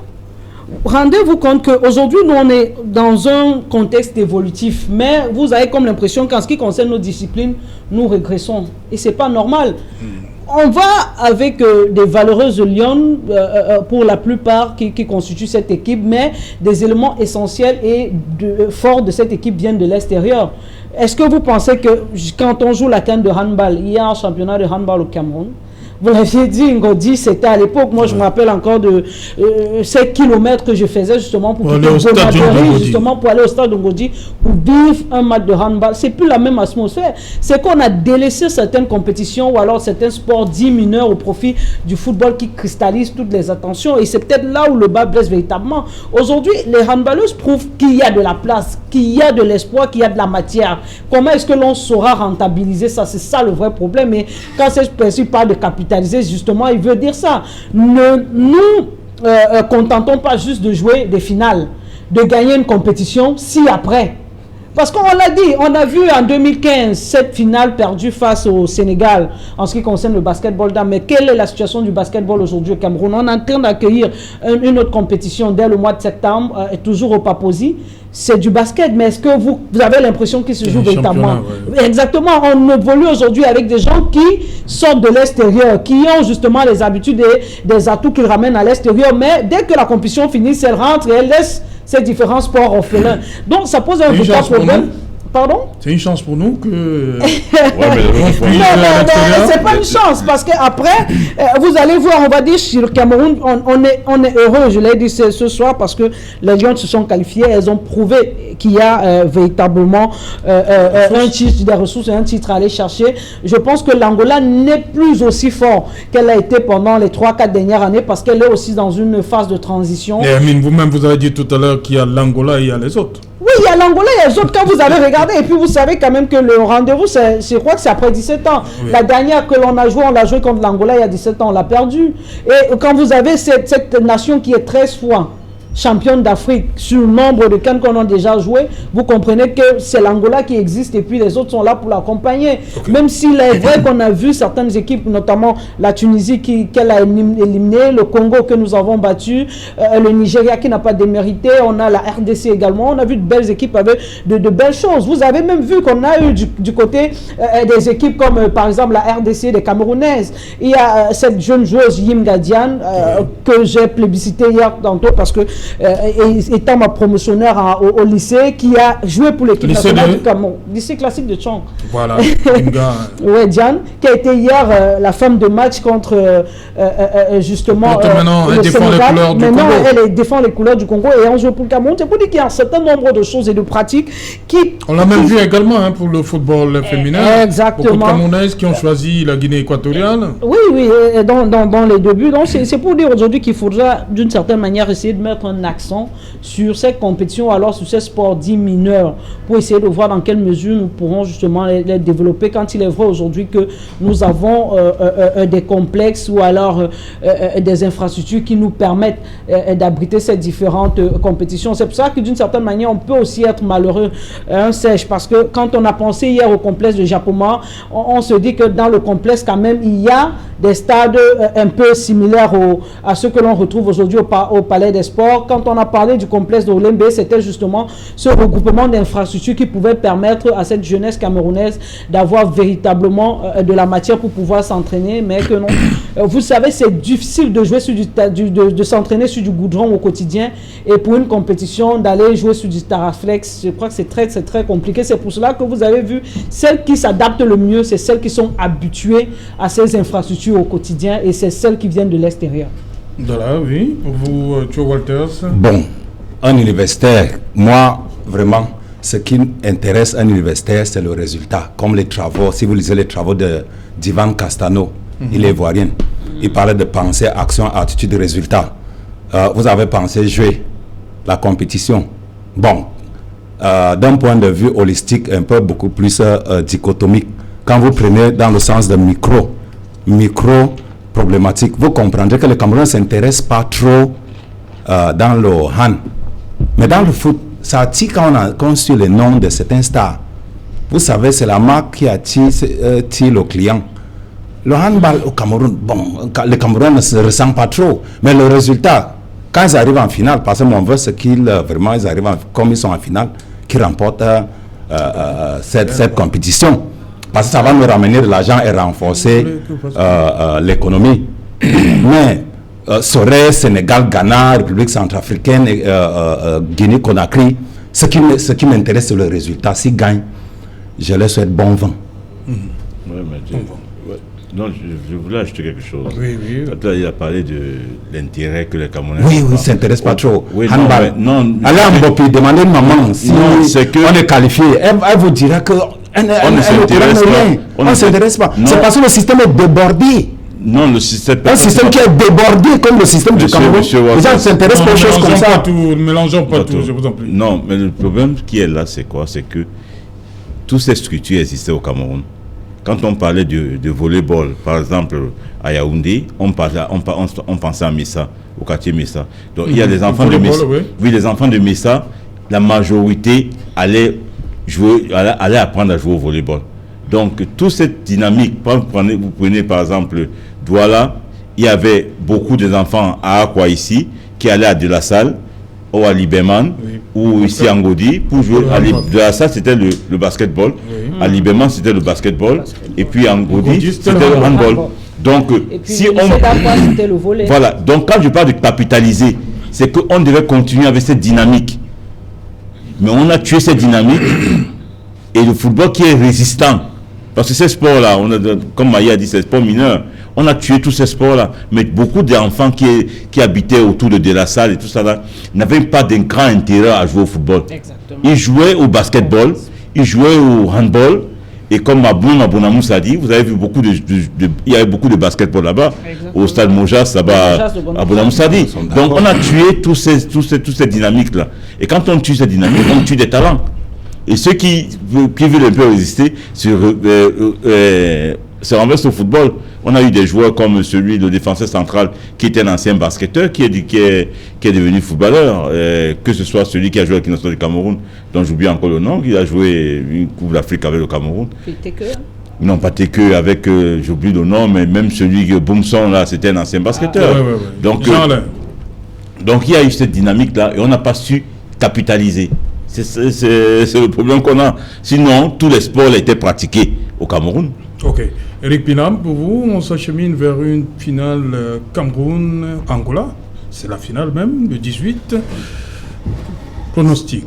Rendez-vous compte qu'aujourd'hui, nous, on est dans un contexte évolutif, mais vous avez comme l'impression qu'en ce qui concerne nos disciplines, nous régressons. Et ce n'est pas normal. On va avec des valeureuses lions, pour la plupart, qui constituent cette équipe, mais des éléments essentiels et forts de cette équipe viennent de l'extérieur. Est-ce que vous pensez que quand on joue la CAN de handball, il y a un championnat de handball au Cameroun? Vous l'aviez dit, Ngodi, c'était à l'époque. Moi, je me rappelle encore de ces kilomètres que je faisais justement pour aller au stade de Ngodi pour vivre un match de handball. C'est plus la même atmosphère. C'est qu'on a délaissé certaines compétitions ou alors certains sports dits mineurs au profit du football qui cristallise toutes les attentions. Et c'est peut-être là où le bas blesse véritablement. Aujourd'hui, les handballeuses prouvent qu'il y a de la place, qu'il y a de l'espoir, qu'il y a de la matière. Comment est-ce que l'on saura rentabiliser ça? C'est ça le vrai problème. Et quand c'est principe pas de capitalisation, justement, il veut dire ça. Ne nous contentons pas juste de jouer des finales, de gagner une compétition si après. Parce qu'on l'a dit, on a vu en 2015 cette finale perdue face au Sénégal en ce qui concerne le basketball dames. Mais quelle est la situation du basketball aujourd'hui au Cameroun? On est en train d'accueillir une autre compétition dès le mois de septembre, toujours au Paposi. C'est du basket, mais est-ce que vous avez l'impression qu'il se joue véritablement? Ouais. Exactement, on évolue aujourd'hui avec des gens qui sortent de l'extérieur, qui ont justement les habitudes et des atouts qu'ils ramènent à l'extérieur, mais dès que la compétition finit, elle rentre et elle laisse ces différents sports orphelins. Donc ça pose un vrai problème. Pardon? C'est une chance pour nous que... non, c'est pas une chance, parce qu'après, vous allez voir, on va dire, sur le Cameroun, on est heureux, je l'ai dit ce soir, parce que les Lions se sont qualifiés, elles ont prouvé qu'il y a véritablement un titre, des ressources et un titre à aller chercher. Je pense que l'Angola n'est plus aussi fort qu'elle a été pendant les 3-4 dernières années, parce qu'elle est aussi dans une phase de transition. Et Amine, vous-même, vous avez dit tout à l'heure qu'il y a l'Angola et il y a les autres. Oui, il y a l'Angola, il y a les autres. Quand vous avez regardé, et puis vous savez quand même que le rendez-vous, je crois que c'est après 17 ans. Oui. La dernière que l'on a joué, on l'a joué contre l'Angola il y a 17 ans, on l'a perdu. Et quand vous avez cette nation qui est 13 fois championne d'Afrique sur le nombre de CAN qu'on a déjà joué, vous comprenez que c'est l'Angola qui existe et puis les autres sont là pour l'accompagner. Okay. Même s'il est vrai qu'on a vu certaines équipes, notamment la Tunisie qu'elle a éliminé, le Congo que nous avons battu, le Nigeria qui n'a pas démérité, on a la RDC également, on a vu de belles équipes avec de belles choses. Vous avez même vu qu'on a eu du côté des équipes comme par exemple la RDC des Camerounaises. Il y a cette jeune joueuse Yim Gadian que j'ai plébiscité hier tantôt parce que étant ma promotionnaire au lycée, qui a joué pour l'équipe nationale du Cameroun, lycée classique de Tchang. Voilà. Ouais, Diane, qui a été hier la femme de match contre justement elle défend les couleurs du Congo. Maintenant, elle défend les couleurs du Congo et on joue pour le Cameroun. C'est pour dire qu'il y a un certain nombre de choses et de pratiques qui... On l'a même vu également pour le football féminin. Exactement. Beaucoup de Camerounaises qui ont choisi la Guinée équatoriale. Oui, dans les débuts. Donc c'est pour dire aujourd'hui qu'il faudra d'une certaine manière essayer de mettre un accent sur cette compétition, alors sur ces sports dits mineurs, pour essayer de voir dans quelle mesure nous pourrons justement les développer, quand il est vrai aujourd'hui que nous avons des complexes ou alors des infrastructures qui nous permettent d'abriter ces différentes compétitions. C'est pour ça que d'une certaine manière on peut aussi être malheureux, Serge, parce que quand on a pensé hier au complexe de Japoma, on se dit que dans le complexe quand même il y a des stades un peu similaires à ceux que l'on retrouve aujourd'hui au Palais des Sports. Quand on a parlé du complexe de Olembe, c'était justement ce regroupement d'infrastructures qui pouvait permettre à cette jeunesse camerounaise d'avoir véritablement de la matière pour pouvoir s'entraîner, mais que non. Vous savez, c'est difficile de jouer de s'entraîner sur du goudron au quotidien, et pour une compétition d'aller jouer sur du Taraflex, je crois que c'est très compliqué. C'est pour cela que vous avez vu, celles qui s'adaptent le mieux, c'est celles qui sont habituées à ces infrastructures au quotidien, et c'est celles qui viennent de l'extérieur. Voilà, oui. Pour vous, Joe Walters. Bon, un universitaire, moi, vraiment, ce qui intéresse un universitaire, c'est le résultat. Comme les travaux, si vous lisez les travaux d'Ivan Castano, il est ivoirien. Il parlait de pensée, action, attitude, résultat. vous avez pensé jouer la compétition. Bon, d'un point de vue holistique, un peu beaucoup plus dichotomique. Quand vous prenez dans le sens de micro problématique, vous comprendrez que le Cameroun ne s'intéresse pas trop dans le hand. Mais dans le foot, ça attire quand on suit les noms de certains stars. Vous savez, c'est la marque qui attire le client. Le handball au Cameroun, bon, le Cameroun ne se ressent pas trop. Mais le résultat, quand ils arrivent en finale, parce que mon veut, c'est qu'ils vraiment, ils arrivent comme ils sont en finale, qu'ils remportent cette compétition. Parce que ça va nous ramener de l'argent et renforcer l'économie. Mais Sorel, Sénégal, Ghana, République centrafricaine, Guinée-Conakry, ce qui m'intéresse, c'est le résultat. S'ils gagnent, je leur souhaite bon vent. Non, je voulais ajouter quelque chose. Oui. Là, il a parlé de l'intérêt que les Camerounais... Oui, ne s'intéresse pas trop. Oui, non. Allez à Mbopi, demandez une maman si on est qualifié. Elle vous dira que on ne s'intéresse pas. C'est parce que le système est débordé. Non, le système... Un système qui est débordé comme le système du Cameroun. Les gens ne s'intéressent pas aux choses comme ça. Ne mélangeons pas tout, je vous en prie. Non, mais le problème qui est là, c'est quoi? C'est que toutes ces structures existaient au Cameroun. Quand on parlait de volleyball, par exemple, à Yaoundé, on pensait à Messa, au quartier Messa. Donc, il y a des enfants de Messa. Oui, les enfants de Messa, la majorité allait apprendre à jouer au volleyball. Donc, toute cette dynamique, vous prenez par exemple Douala, il y avait beaucoup d'enfants à Akwa ici, qui allaient à De La Salle, ou à Liberman, ou ici à Ngodi, pour jouer. De La Salle, c'était le basketball. À Liberman, c'était le basketball. Et puis à Ngodi, c'était le handball. Donc, si on... c'était le volley. Voilà. Donc, quand je parle de capitaliser, c'est qu'on devait continuer avec cette dynamique. Mais on a tué cette dynamique. Et le football qui est résistant, parce que ces sports-là, comme Maïa a dit, c'est des sports mineurs. On a tué tous ces sports-là. Mais beaucoup d'enfants qui habitaient autour de La Salle et tout ça là, n'avaient pas d'un grand intérêt à jouer au football. Exactement. Ils jouaient au basketball, ils jouaient au handball. Et comme Abonamous a dit, vous avez vu il y avait beaucoup de basketball là-bas. Exactement. Au stade Mojas, là-bas, Abonamous a dit. Donc on a tué toutes ces dynamiques-là. Et quand on tue ces dynamiques, on tue des talents. Et ceux qui veulent un peu résister se renversent au football. On a eu des joueurs comme le défenseur central, qui était un ancien basketteur, qui est devenu footballeur. Que ce soit celui qui a joué avec l'équipe du Cameroun, dont j'oublie encore le nom, qui a joué une Coupe d'Afrique avec le Cameroun. Non, pas Teke, avec, j'oublie le nom, mais même celui qui Boumson, là, c'était un ancien basketteur. Donc il y a eu cette dynamique-là, et on n'a pas su capitaliser. C'est le problème qu'on a. Sinon, tous les sports étaient pratiqués au Cameroun. Ok. Eric Pinam, pour vous, on s'achemine vers une finale Cameroun-Angola. C'est la finale même, le 18. Pronostic.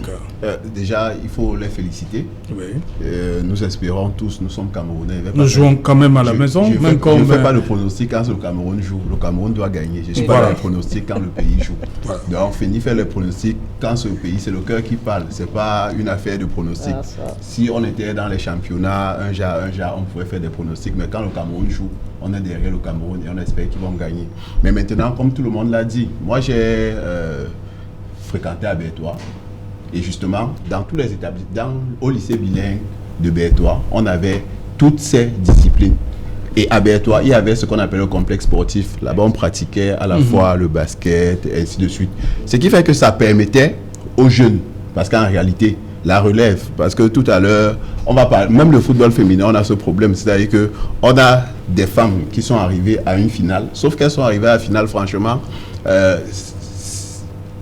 Déjà, il faut les féliciter. Oui. Nous espérons tous, nous sommes Camerounais. Nous jouons quand même à la maison. Je ne fais pas le pronostic quand le Cameroun joue. Le Cameroun doit gagner. Je ne suis pas dans le pronostic quand le pays joue. Donc, finit faire le pronostic quand ce pays, c'est le cœur qui parle. Ce n'est pas une affaire de pronostic. Si on était dans les championnats, un jar, on pourrait faire des pronostics. Mais quand le Cameroun joue, on est derrière le Cameroun et on espère qu'ils vont gagner. Mais maintenant, comme tout le monde l'a dit, moi j'ai fréquenté à Bertois. Et justement, dans tous les établissements, au lycée bilingue de Bertois, on avait toutes ces disciplines. Et à Bertois, il y avait ce qu'on appelle le complexe sportif. Là-bas, on pratiquait à la fois le basket, et ainsi de suite. Ce qui fait que ça permettait aux jeunes, parce qu'en réalité, la relève, parce que tout à l'heure, on va parler, même le football féminin, on a ce problème, c'est-à-dire qu'on a des femmes qui sont arrivées à une finale, sauf qu'elles sont arrivées à la finale, franchement,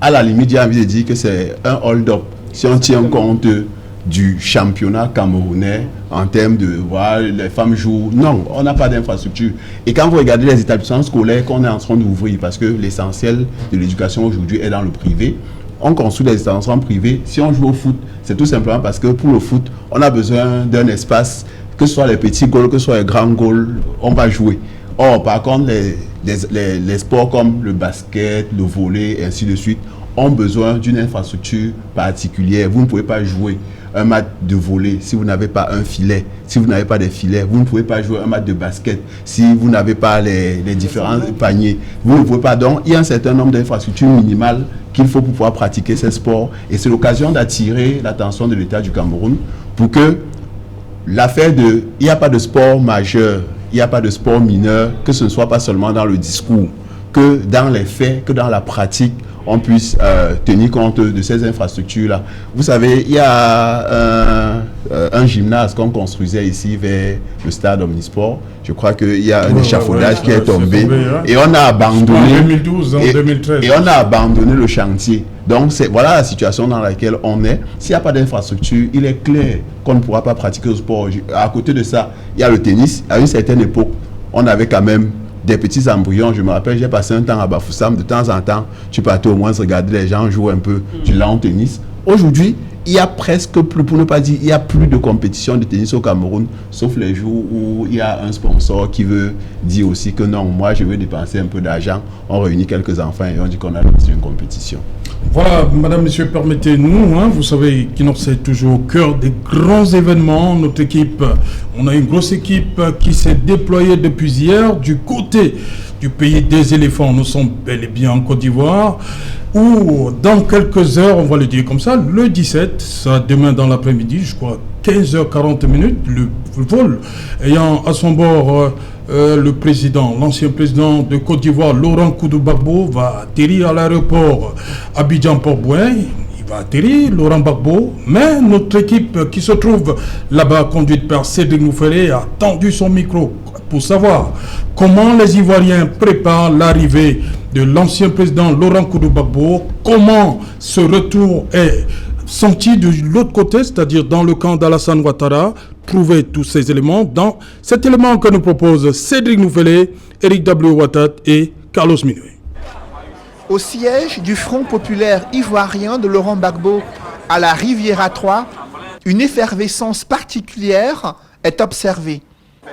à la limite, j'ai envie de dire que c'est un hold-up. Si on tient compte du championnat camerounais en termes de voir les femmes jouent, non, on n'a pas d'infrastructure. Et quand vous regardez les établissements scolaires qu'on est en train d'ouvrir, parce que l'essentiel de l'éducation aujourd'hui est dans le privé, on construit des établissements privés. Si on joue au foot, c'est tout simplement parce que pour le foot, on a besoin d'un espace, que ce soit les petits goals, que ce soit les grands goals, on va jouer. Or, par contre, les sports comme le basket, le volley, et ainsi de suite, ont besoin d'une infrastructure particulière. Vous ne pouvez pas jouer un match de volley si vous n'avez pas un filet. Si vous n'avez pas des filets, vous ne pouvez pas jouer un match de basket si vous n'avez pas les différents paniers. Vous ne pouvez pas. Donc, il y a un certain nombre d'infrastructures minimales qu'il faut pour pouvoir pratiquer ces sports. Et c'est l'occasion d'attirer l'attention de l'État du Cameroun pour que l'affaire de... Il n'y a pas de sport majeur, il n'y a pas de sport mineur, que ce ne soit pas seulement dans le discours, que dans les faits, que dans la pratique, on puisse tenir compte de ces infrastructures-là. Vous savez, il y a un gymnase qu'on construisait ici vers le stade Omnisport. Je crois qu'il y a un échafaudage qui est tombé. Et on a abandonné. En 2012, en 2013. Et on a abandonné le chantier. Donc, voilà la situation dans laquelle on est. S'il n'y a pas d'infrastructure, il est clair qu'on ne pourra pas pratiquer le sport. À côté de ça, il y a le tennis. À une certaine époque, on avait quand même des petits embryons. Je me rappelle, j'ai passé un temps à Bafoussam. De temps en temps, tu partais au moins regarder les gens jouer un peu du lawn tennis. Aujourd'hui, il y a presque plus, pour ne pas dire, il n'y a plus de compétition de tennis au Cameroun, sauf les jours où il y a un sponsor qui veut dire aussi que non, moi je veux dépenser un peu d'argent. On réunit quelques enfants et on dit qu'on a lancé une compétition. Voilà, madame, monsieur, permettez-nous, vous savez qu'Inox est toujours au cœur des grands événements. Notre équipe, on a une grosse équipe qui s'est déployée depuis hier du côté du pays des éléphants. Nous sommes bel et bien en Côte d'Ivoire, où dans quelques heures, on va le dire comme ça, le 17, ça demain dans l'après-midi, je crois 15h40, le vol ayant à son bord le président, l'ancien président de Côte d'Ivoire, Laurent Gbagbo, va atterrir à l'aéroport Abidjan-Port-Bouin. Il va atterrir, Laurent Gbagbo, mais notre équipe qui se trouve là-bas, conduite par Cédric Noufélé, a tendu son micro pour savoir comment les Ivoiriens préparent l'arrivée de l'ancien président Laurent Gbagbo, comment ce retour est senti de l'autre côté, c'est-à-dire dans le camp d'Alassane Ouattara. Trouver tous ces éléments dans cet élément que nous proposent Cédric Noufélé, Eric W. Ouattat et Carlos Minoué. Au siège du Front populaire ivoirien de Laurent Gbagbo à la Riviera 3, une effervescence particulière est observée.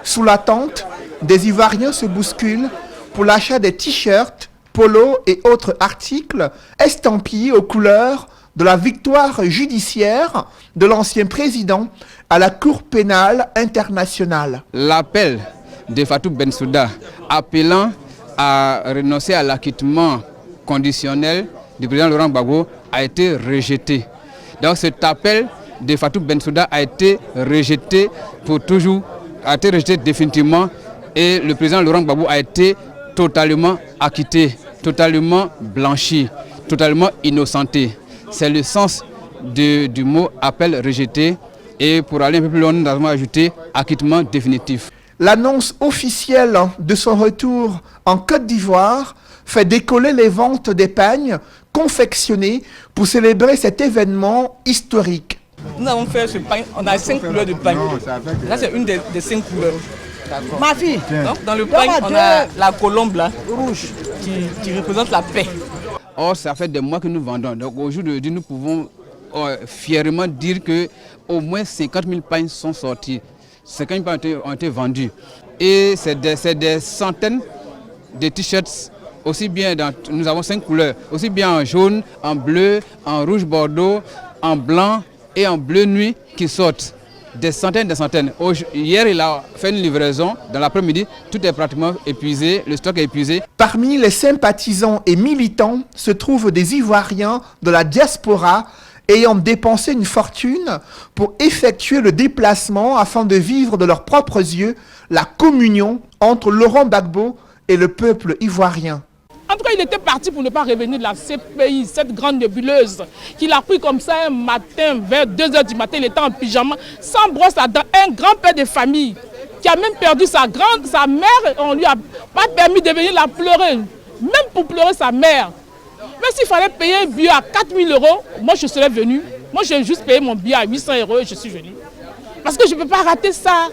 Sous la tente, des Ivoiriens se bousculent pour l'achat des t-shirts, polos et autres articles estampillés aux couleurs de la victoire judiciaire de l'ancien président à la Cour pénale internationale. L'appel de Fatou Bensouda appelant à renoncer à l'acquittement conditionnel du président Laurent Gbagbo a été rejeté. Donc cet appel de Fatou Bensouda a été rejeté pour toujours, a été rejeté définitivement, et le président Laurent Gbagbo a été totalement acquitté, totalement blanchi, totalement innocenté. C'est le sens du mot appel rejeté, et pour aller un peu plus loin, nous avons ajouté acquittement définitif. L'annonce officielle de son retour en Côte d'Ivoire fait décoller les ventes des pagnes confectionnées pour célébrer cet événement historique. Nous avons fait ce pagne, on a 5 couleurs de pagne. Là, c'est une des 5 couleurs. Ma fille. Donc, dans le pagne, on a la colombe là, rouge, qui représente la paix. Or, ça fait des mois que nous vendons. Donc, aujourd'hui, nous pouvons fièrement dire qu'au moins 50 000 pagnes sont sorties. 50 000 pagnes ont été vendues. Et c'est des centaines de t-shirts, aussi bien nous avons 5 couleurs, aussi bien en jaune, en bleu, en rouge bordeaux, en blanc et en bleu nuit qui sortent. Des centaines. Hier, il a fait une livraison. Dans l'après-midi, tout est pratiquement épuisé, le stock est épuisé. Parmi les sympathisants et militants se trouvent des Ivoiriens de la diaspora ayant dépensé une fortune pour effectuer le déplacement afin de vivre de leurs propres yeux la communion entre Laurent Gbagbo et le peuple ivoirien. En tout cas, il était parti pour ne pas revenir de la CPI, cette grande nébuleuse, qu'il a pris comme ça un matin, vers 2h du matin, il était en pyjama, sans brosse à dents, un grand-père de famille, qui a même perdu sa mère, on lui a pas permis de venir la pleurer, même pour pleurer sa mère. Mais s'il fallait payer un billet à 4 000 €, moi je serais venu. Moi j'ai juste payé mon billet à 800 € et je suis venu. Parce que je ne peux pas rater ça.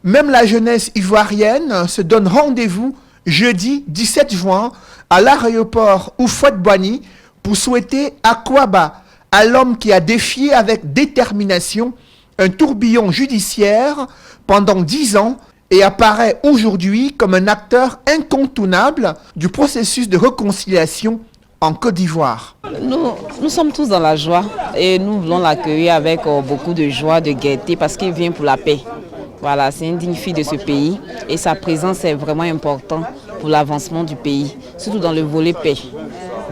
Même la jeunesse ivoirienne se donne rendez-vous jeudi 17 juin à l'aéroport Houphouët-Boigny pour souhaiter Akwaba à l'homme qui a défié avec détermination un tourbillon judiciaire pendant 10 ans et apparaît aujourd'hui comme un acteur incontournable du processus de réconciliation en Côte d'Ivoire. Nous sommes tous dans la joie et nous voulons l'accueillir avec beaucoup de joie, de gaieté parce qu'il vient pour la paix. Voilà, c'est une digne fille de ce pays et sa présence est vraiment importante pour l'avancement du pays, surtout dans le volet paix.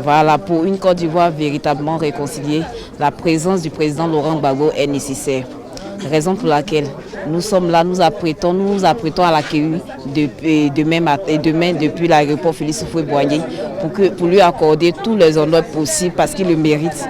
Voilà, pour une Côte d'Ivoire véritablement réconciliée, la présence du président Laurent Gbagbo est nécessaire. Raison pour laquelle nous sommes là, nous nous apprêtons à l'accueillir demain depuis l'aéroport Félix Houphouët-Boigny pour lui accorder tous les honneurs possibles parce qu'il le mérite.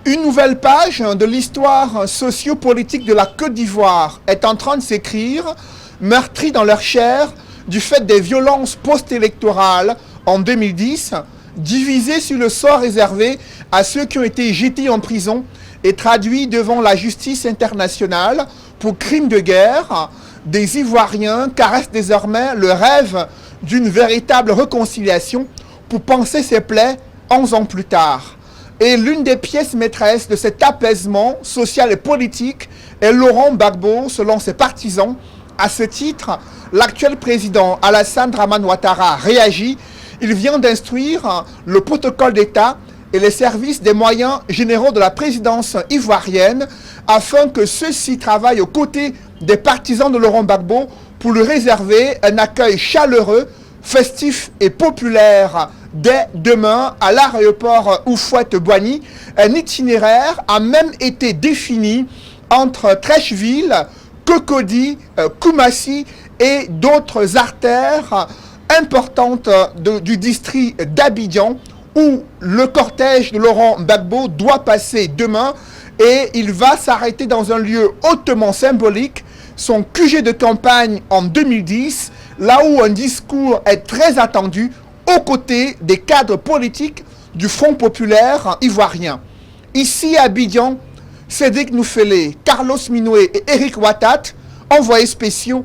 Une nouvelle page de l'histoire sociopolitique de la Côte d'Ivoire est en train de s'écrire, meurtris dans leur chair du fait des violences post-électorales en 2010, divisés sur le sort réservé à ceux qui ont été jetés en prison et traduits devant la justice internationale pour crimes de guerre. Des Ivoiriens caressent désormais le rêve d'une véritable réconciliation pour panser ses plaies 11 ans plus tard. Et l'une des pièces maîtresses de cet apaisement social et politique est Laurent Gbagbo, selon ses partisans. À ce titre, l'actuel président Alassane Dramane Ouattara réagit. Il vient d'instruire le protocole d'État et les services des moyens généraux de la présidence ivoirienne afin que ceux-ci travaillent aux côtés des partisans de Laurent Gbagbo pour lui réserver un accueil chaleureux, festif et populaire dès demain à l'aéroport Houphouët-Boigny. Un itinéraire a même été défini entre Treichville, Cocody, Koumassi et d'autres artères importantes du district d'Abidjan où le cortège de Laurent Gbagbo doit passer demain et il va s'arrêter dans un lieu hautement symbolique, son QG de campagne en 2010, là où un discours est très attendu aux côtés des cadres politiques du Front populaire ivoirien. Ici à Abidjan, Cédric Noufélé, Carlos Minoué et Eric Ouattat, envoyés spéciaux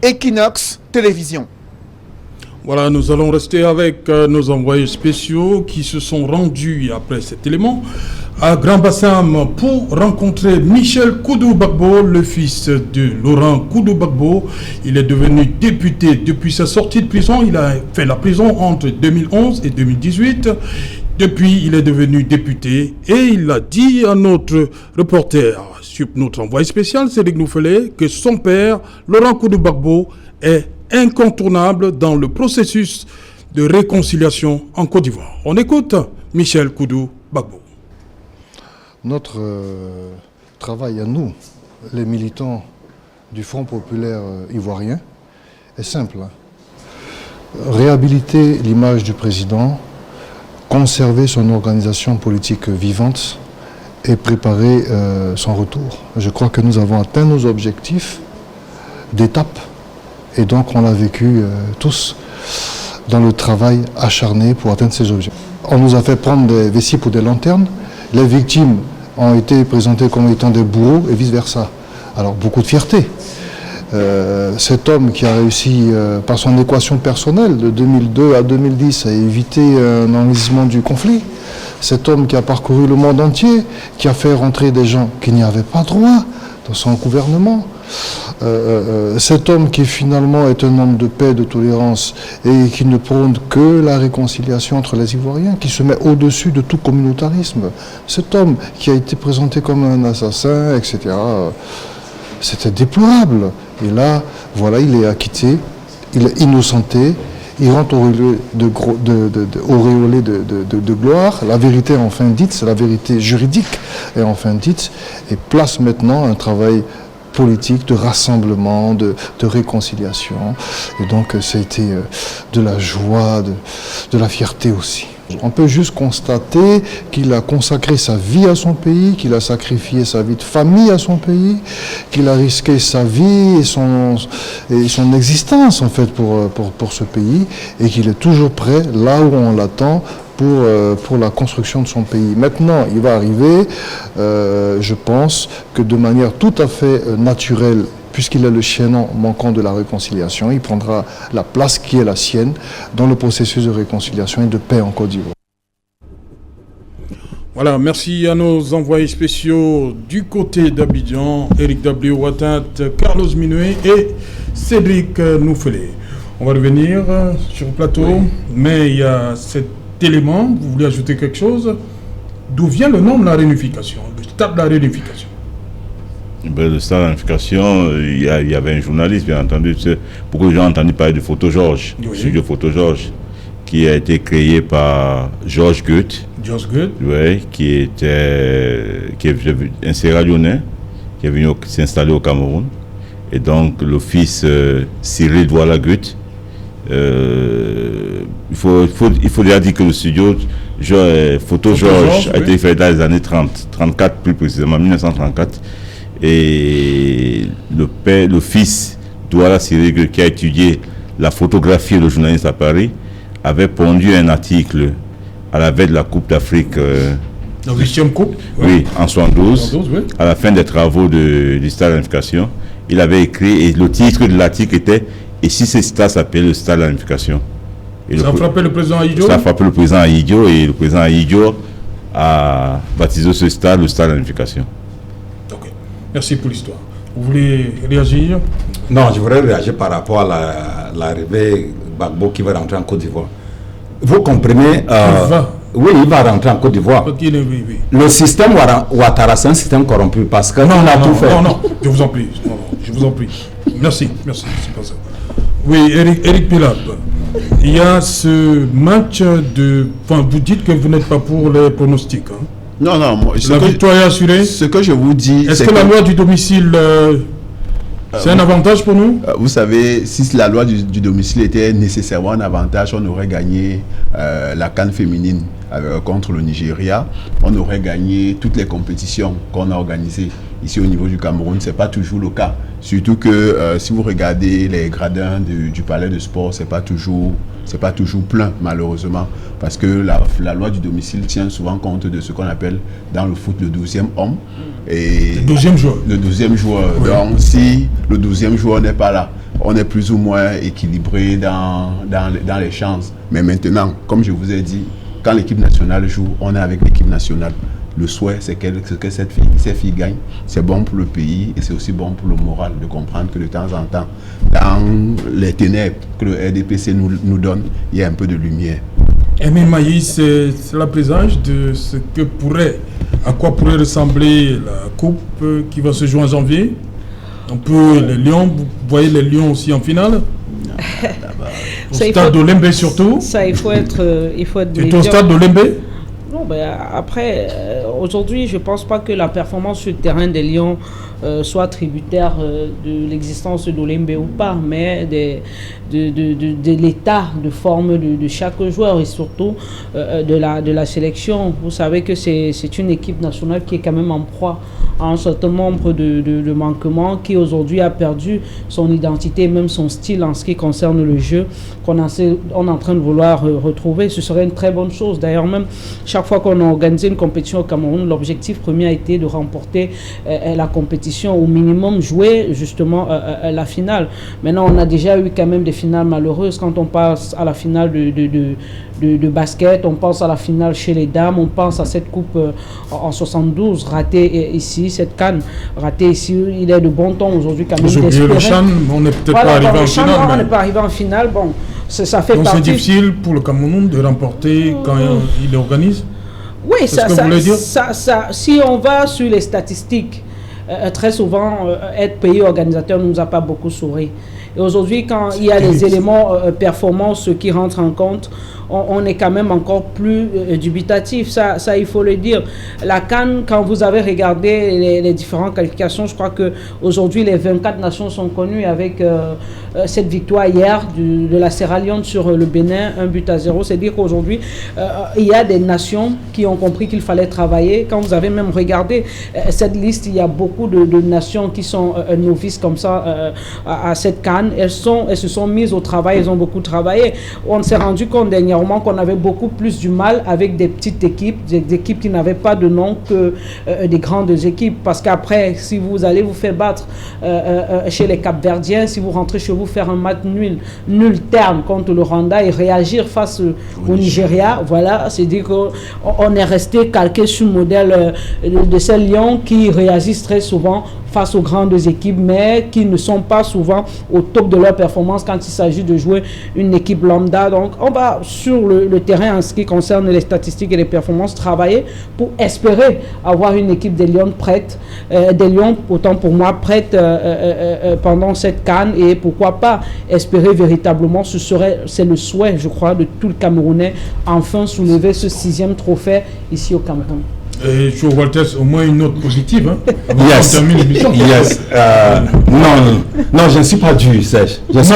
Equinox Télévision. Voilà, nous allons rester avec nos envoyés spéciaux qui se sont rendus après cet élément à Grand Bassam pour rencontrer Michel Koudou Gbagbo, le fils de Laurent Koudou Gbagbo. Il est devenu député depuis sa sortie de prison. Il a fait la prison entre 2011 et 2018. Depuis, il est devenu député et il a dit à notre reporter, sur notre envoyé spécial, Cédric Noufélé, que son père, Laurent Koudou Gbagbo, est incontournable dans le processus de réconciliation en Côte d'Ivoire. On écoute Michel Koudou Gbagbo. Notre travail à nous, les militants du Front populaire ivoirien, est simple. Réhabiliter l'image du président, conserver son organisation politique vivante et préparer son retour. Je crois que nous avons atteint nos objectifs d'étape. Et donc on l'a vécu tous dans le travail acharné pour atteindre ces objectifs. On nous a fait prendre des vessies pour des lanternes. Les victimes ont été présentées comme étant des bourreaux et vice-versa. Alors beaucoup de fierté. Cet homme qui a réussi par son équation personnelle de 2002 à 2010 à éviter un enlisement du conflit. Cet homme qui a parcouru le monde entier, qui a fait rentrer des gens qui n'y avaient pas droit dans son gouvernement. Cet homme qui finalement est un homme de paix, de tolérance et qui ne prône que la réconciliation entre les Ivoiriens, qui se met au-dessus de tout communautarisme. Cet homme qui a été présenté comme un assassin, etc. C'était déplorable. Et là, voilà, il est acquitté, il est innocenté, il rentre auréolé de gloire. La vérité est enfin dite, la vérité juridique est enfin dite, et place maintenant un travail politique, de rassemblement, de réconciliation. Et donc ça a été de la joie, de la fierté aussi. On peut juste constater qu'il a consacré sa vie à son pays, qu'il a sacrifié sa vie de famille à son pays, qu'il a risqué sa vie et son existence en fait pour ce pays, et qu'il est toujours prêt, là où on l'attend, pour la construction de son pays. Maintenant, il va arriver, je pense, que de manière tout à fait naturelle, puisqu'il est le chaînon manquant de la réconciliation, il prendra la place qui est la sienne dans le processus de réconciliation et de paix en Côte d'Ivoire. Voilà, merci à nos envoyés spéciaux du côté d'Abidjan, Eric W. Ouattat, Carlos Minoué et Cédric Noufélé. On va revenir sur le plateau, oui. Mais il y a cet élément, vous voulez ajouter quelque chose? d'où vient le nom de la réunification, le stade de la réunification. Le stade de la réunification, il y avait un journaliste, bien entendu. Beaucoup de gens ont entendu parler de Photo Georges, studio Photo Georges, qui a été créé par Georges Goethe. Georges Goethe. Oui, qui est un Sierra Leonais, qui est venu s'installer au Cameroun. Et donc, le fils Cyril Douala Goethe, il faut déjà dire que le studio Photo Georges a été fait dans les années 34 plus précisément, 1934. Et le fils Douala Cyril, qui a étudié la photographie et le journalisme à Paris, avait pondu un article à la veille de la Coupe d'Afrique. La 8e Coupe. Oui, en 72, oui. À la fin des travaux du stade de réunification. Il avait écrit, et le titre de l'article était « Et si ce stade s'appelait le stade de la réunification ?» Ça a frappé le président Ahidjo. Ça a frappé le président Ahidjo, et le président Ahidjo a baptisé ce stade le stade de la réunification. Ok, merci pour l'histoire. Vous voulez réagir? Non, je voudrais réagir par rapport à l'arrivée Gbagbo qui va rentrer en Côte d'Ivoire. Vous comprenez oui, il va rentrer en Côte d'Ivoire. Oui. Le système Ouattara, c'est un système corrompu parce que non, je vous en prie. Je vous en prie. Merci, c'est pas ça. Oui, Eric Pilap, il y a ce match de... Enfin, vous dites que vous n'êtes pas pour les pronostics. Hein? Non, moi, la victoire est assurée. Ce que je vous dis... Est-ce que la loi du domicile... c'est un avantage pour nous? Vous savez, si la loi du domicile était nécessairement un avantage, on aurait gagné la CAN féminine contre le Nigeria. On aurait gagné toutes les compétitions qu'on a organisées ici au niveau du Cameroun. Ce n'est pas toujours le cas. Surtout que si vous regardez les gradins du palais de sport, c'est pas toujours plein, malheureusement. Parce que la loi du domicile tient souvent compte de ce qu'on appelle dans le foot le 12e homme. Et le 12e joueur. Le 12e joueur. Oui. Donc, si le 12e joueur n'est pas là, on est plus ou moins équilibré dans les chances. Mais maintenant, comme je vous ai dit, quand l'équipe nationale joue, on est avec l'équipe nationale. Le souhait, c'est que ces filles gagnent. C'est bon pour le pays et c'est aussi bon pour le moral de comprendre que de temps en temps, dans les ténèbres que le RDPC nous donne, il y a un peu de lumière. Emile Maïs, c'est la présage de ce que à quoi pourrait ressembler la coupe qui va se jouer en janvier. Un peu les Lions, vous voyez les Lions aussi en finale. Au stade d'Olembe surtout. Ça, il faut être et au stade d'Olembe. Non, après, aujourd'hui, je ne pense pas que la performance sur le terrain des Lions soit tributaire de l'existence d'Olembe ou pas, mais de l'état de forme de chaque joueur et surtout de la sélection. Vous savez que c'est une équipe nationale qui est quand même en proie à un certain nombre de manquements, qui aujourd'hui a perdu son identité, même son style en ce qui concerne le jeu, qu'on est en train de vouloir retrouver. Ce serait une très bonne chose. D'ailleurs, même chaque fois qu'on a organisé une compétition au Cameroun, l'objectif premier a été de remporter la compétition, au minimum jouer justement la finale. Maintenant, on a déjà eu quand même des finales malheureuses. Quand on passe à la finale de basket, on pense à la finale chez les dames, on pense à cette coupe en 72 ratée ici, cette CAN ratée ici. Il est de bon ton aujourd'hui quand même d'espérer. On n'est peut-être pas arrivé en finale. On n'est pas arrivé en finale. Bon, ça fait donc partie. C'est difficile pour le Cameroun de remporter quand il organise. Oui, si on va sur les statistiques, très souvent, être pays organisateur ne nous a pas beaucoup souri. Et aujourd'hui, quand il y a les éléments performance qui rentrent en compte, on est quand même encore plus dubitatif. Ça, il faut le dire. La CAN, quand vous avez regardé les différentes qualifications, je crois qu'aujourd'hui, les 24 nations sont connues avec cette victoire hier de la Sierra Leone sur le Bénin, 1-0. C'est-à-dire qu'aujourd'hui, il y a des nations qui ont compris qu'il fallait travailler. Quand vous avez même regardé cette liste, il y a beaucoup de nations qui sont novices comme ça à cette CAN. Elles se sont mises au travail, elles ont beaucoup travaillé. On s'est rendu compte dernièrement qu'on avait beaucoup plus du mal avec des petites équipes, des équipes qui n'avaient pas de nom que des grandes équipes. Parce qu'après, si vous allez vous faire battre chez les Cap-Verdiens, si vous rentrez chez vous faire un match nul terme contre le Rwanda et réagir face au Nigeria, voilà, c'est-à-dire qu'on est resté calqué sur le modèle de ces lions qui réagissent très souvent face aux grandes équipes, mais qui ne sont pas souvent au top de leur performance quand il s'agit de jouer une équipe lambda. Donc on va sur le terrain en ce qui concerne les statistiques et les performances travailler pour espérer avoir une équipe des Lions prête, des Lions autant pour moi prête pendant cette CAN, et pourquoi pas espérer véritablement, c'est le souhait je crois de tout le Camerounais, enfin soulever ce 6e trophée ici au Cameroun. Et sur Walters, au moins une note positive. Hein, yes. Yes. Non, je ne suis pas dur, Serge. Je suis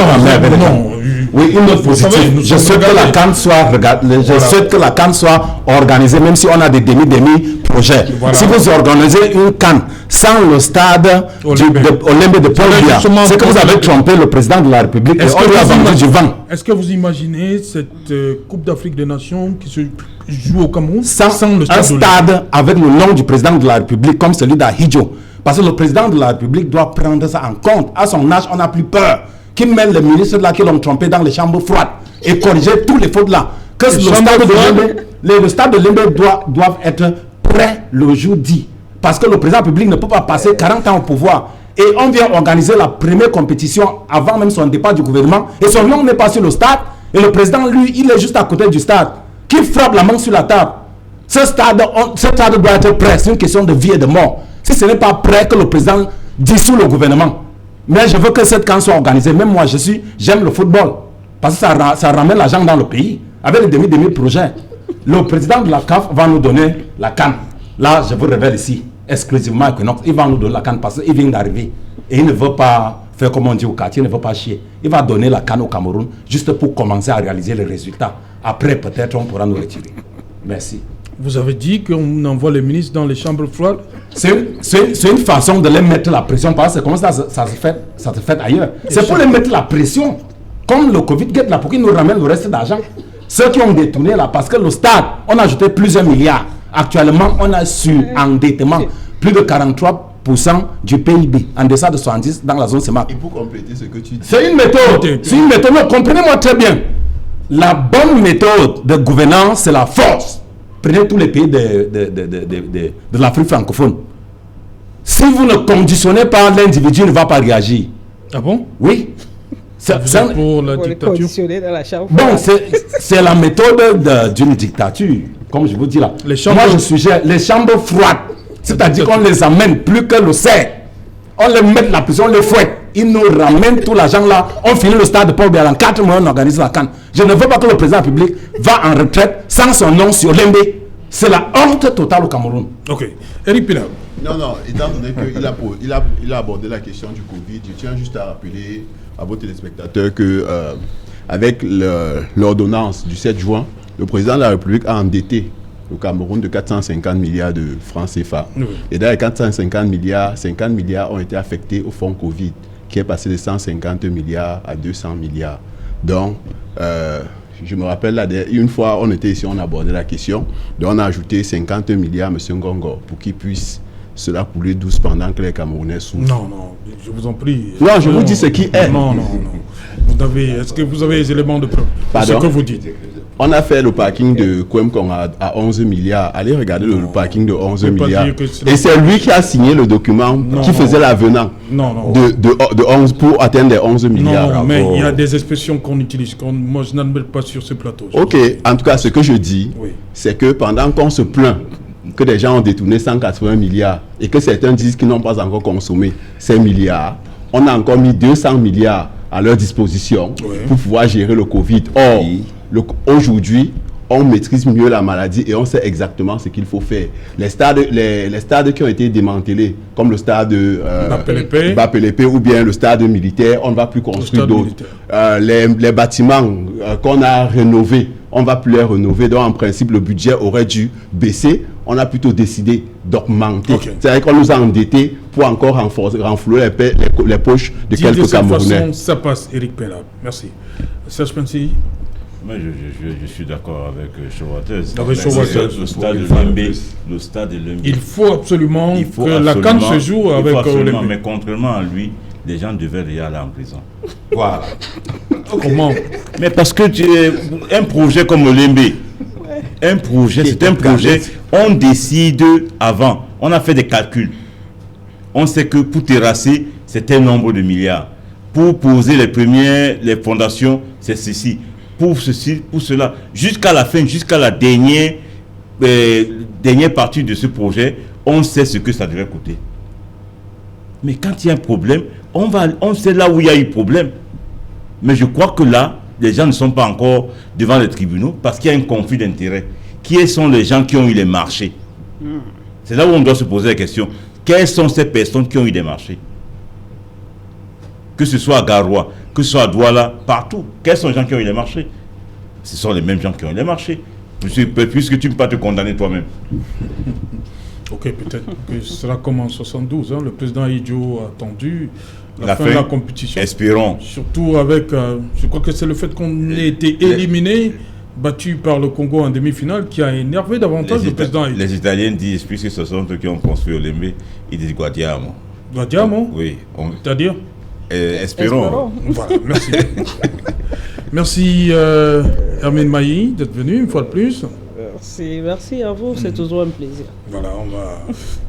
oui, une note positive. Je souhaite que la CAN souhaite que la CAN soit organisée, même si on a des demi-projets. Voilà. Si vous organisez une CAN sans le stade Olympique de Paul Biya, c'est que vous avez trompé le président de la République et on lui a vendu du vent. Est-ce que vous imaginez cette Coupe d'Afrique des Nations qui se joue au Cameroun sans le stade, un stade avec le nom du président de la République comme celui d'Ahidjo? Parce que le président de la République doit prendre ça en compte. À son âge, on n'a plus peur qu'il mette les ministres là qui l'ont trompé dans les chambres froides et corriger tous les fautes là. Que le stade de Limbe doivent être prêt le jour dit. Parce que le président de la République ne peut pas passer 40 ans au pouvoir. Et on vient organiser la première compétition avant même son départ du gouvernement. Et son nom n'est pas sur le stade. Et le président, lui, il est juste à côté du stade. Qui frappe la main sur la table. Ce stade doit être prêt. C'est une question de vie et de mort. Si ce n'est pas prêt, que le président dissout le gouvernement. Mais je veux que cette CAN soit organisée. Même moi, j'aime le football. Parce que ça ramène l'argent dans le pays. Avec les demi-projets. Le président de la CAF va nous donner la CAN. Là, je vous révèle ici, exclusivement Equinox. Il va nous donner la CAN parce qu'il vient d'arriver. Et il ne veut pas faire comme on dit au quartier, il ne veut pas chier. Il va donner la CAN au Cameroun juste pour commencer à réaliser les résultats. Après, peut-être, on pourra nous retirer. Merci. Vous avez dit qu'on envoie les ministres dans les chambres froides? C'est une façon de les mettre la pression, parce que comment ça se fait ailleurs. C'est pour les mettre la pression. Comme le Covid guette là, pour qu'ils nous ramènent le reste d'argent. Ceux qui ont détourné là, parce que le stade, on a ajouté plusieurs milliards. Actuellement, on a sur endettement plus de 43% du PIB, en deçà de 70 dans la zone CEMAC. Et pour compléter ce que tu dis... C'est une méthode. C'est une méthode. Non, comprenez-moi très bien. La bonne méthode de gouvernance, c'est la force. Prenez tous les pays de l'Afrique francophone. Si vous ne conditionnez pas, l'individu ne va pas réagir. Ah bon? Oui. C'est pour la dictature. Bon, c'est la méthode d'une dictature, comme je vous dis là. Moi, je suggère les chambres froides. C'est-à-dire qu'on les amène plus que le serre. On les met la prison, on les fouette. Ils nous ramènent tout l'argent là. On finit le stade de Paul Biya. En 4 mois, on organise la CAN. Je ne veux pas que le président de la République va en retraite sans son nom sur Limbe. C'est la honte totale au Cameroun. Ok. Eric Pina. Non, étant donné qu'il a abordé la question du Covid, je tiens juste à rappeler à vos téléspectateurs que avec l'ordonnance du 7 juin, le président de la République a endetté le Cameroun de 450 milliards de francs CFA. Oui. Et dans les 450 milliards, 50 milliards ont été affectés au fonds Covid, qui est passé de 150 milliards à 200 milliards. Donc, je me rappelle, là, une fois, on était ici, on a abordé la question, donc on a ajouté 50 milliards à M. Ngongo pour qu'il puisse cela couler douce pendant que les Camerounais souffrent. Non, je vous en prie. Non, je vous dis ce qui est. Non. Est-ce que vous avez les éléments de preuve? Pardon? Ce que vous dites. On a fait le parking de Kwemkong à 11 milliards. Allez regarder le parking de 11 milliards. Et c'est lui qui a signé le document qui faisait l'avenant de 11 pour atteindre les 11 milliards. Non, mais il y a des expressions qu'on utilise. Moi, je n'admets pas sur ce plateau. Ok, en tout cas, ce que je dis, c'est que pendant qu'on se plaint que des gens ont détourné 180 milliards et que certains disent qu'ils n'ont pas encore consommé ces milliards, on a encore mis 200 milliards à leur disposition pour pouvoir gérer le Covid. Or, aujourd'hui, on maîtrise mieux la maladie et on sait exactement ce qu'il faut faire. Les stades qui ont été démantelés, comme le stade Bapelepe ou bien le stade militaire, on ne va plus construire d'autres. Les bâtiments qu'on a rénovés, on ne va plus les rénover. Donc, en principe, le budget aurait dû baisser. On a plutôt décidé d'augmenter. C'est-à-dire qu'on nous a endettés pour encore renflouer les poches de quelques Camerounais. Façon, ça passe, Eric Pella. Merci. Serge Pensy. Moi, je suis d'accord avec Showaters. Le stade de Limbe. Il faut absolument que la CAN se joue avec Limbe. Mais contrairement à lui, les gens devaient y aller en prison. Voilà. Comment? Mais parce que un projet comme Limbe, c'est un projet, on décide avant, on a fait des calculs. On sait que pour terrasser, c'est un nombre de milliards. Pour poser les fondations, c'est ceci. Pour ceci, pour cela. Jusqu'à la fin, jusqu'à la dernière partie de ce projet, on sait ce que ça devrait coûter. Mais quand il y a un problème, on sait là où il y a eu problème. Mais je crois que là, les gens ne sont pas encore devant les tribunaux parce qu'il y a un conflit d'intérêts. Qui sont les gens qui ont eu les marchés? C'est là où on doit se poser la question. Quelles sont ces personnes qui ont eu des marchés? Que ce soit à Garoua, que ce soit à Douala, partout. Quels sont les gens qui ont eu les marchés? Ce sont les mêmes gens qui ont eu les marchés. Puisque tu ne peux pas te condamner toi-même. Ok, peut-être que ce sera comme en 72. Le président Idjo a attendu la fin de la compétition. Espérons. Surtout avec, je crois que c'est le fait qu'on ait été éliminé, battu par le Congo en demi-finale, qui a énervé davantage le président Idjo. Les Italiens disent, puisque ce sont eux qui ont construit Olembe, ils disent Guadiamo. Guadiamo? Oui. C'est-à-dire? Espérons. Voilà, merci. Merci Hermine Mailly d'être venu une fois de plus. Merci à vous, c'est toujours un plaisir. Voilà,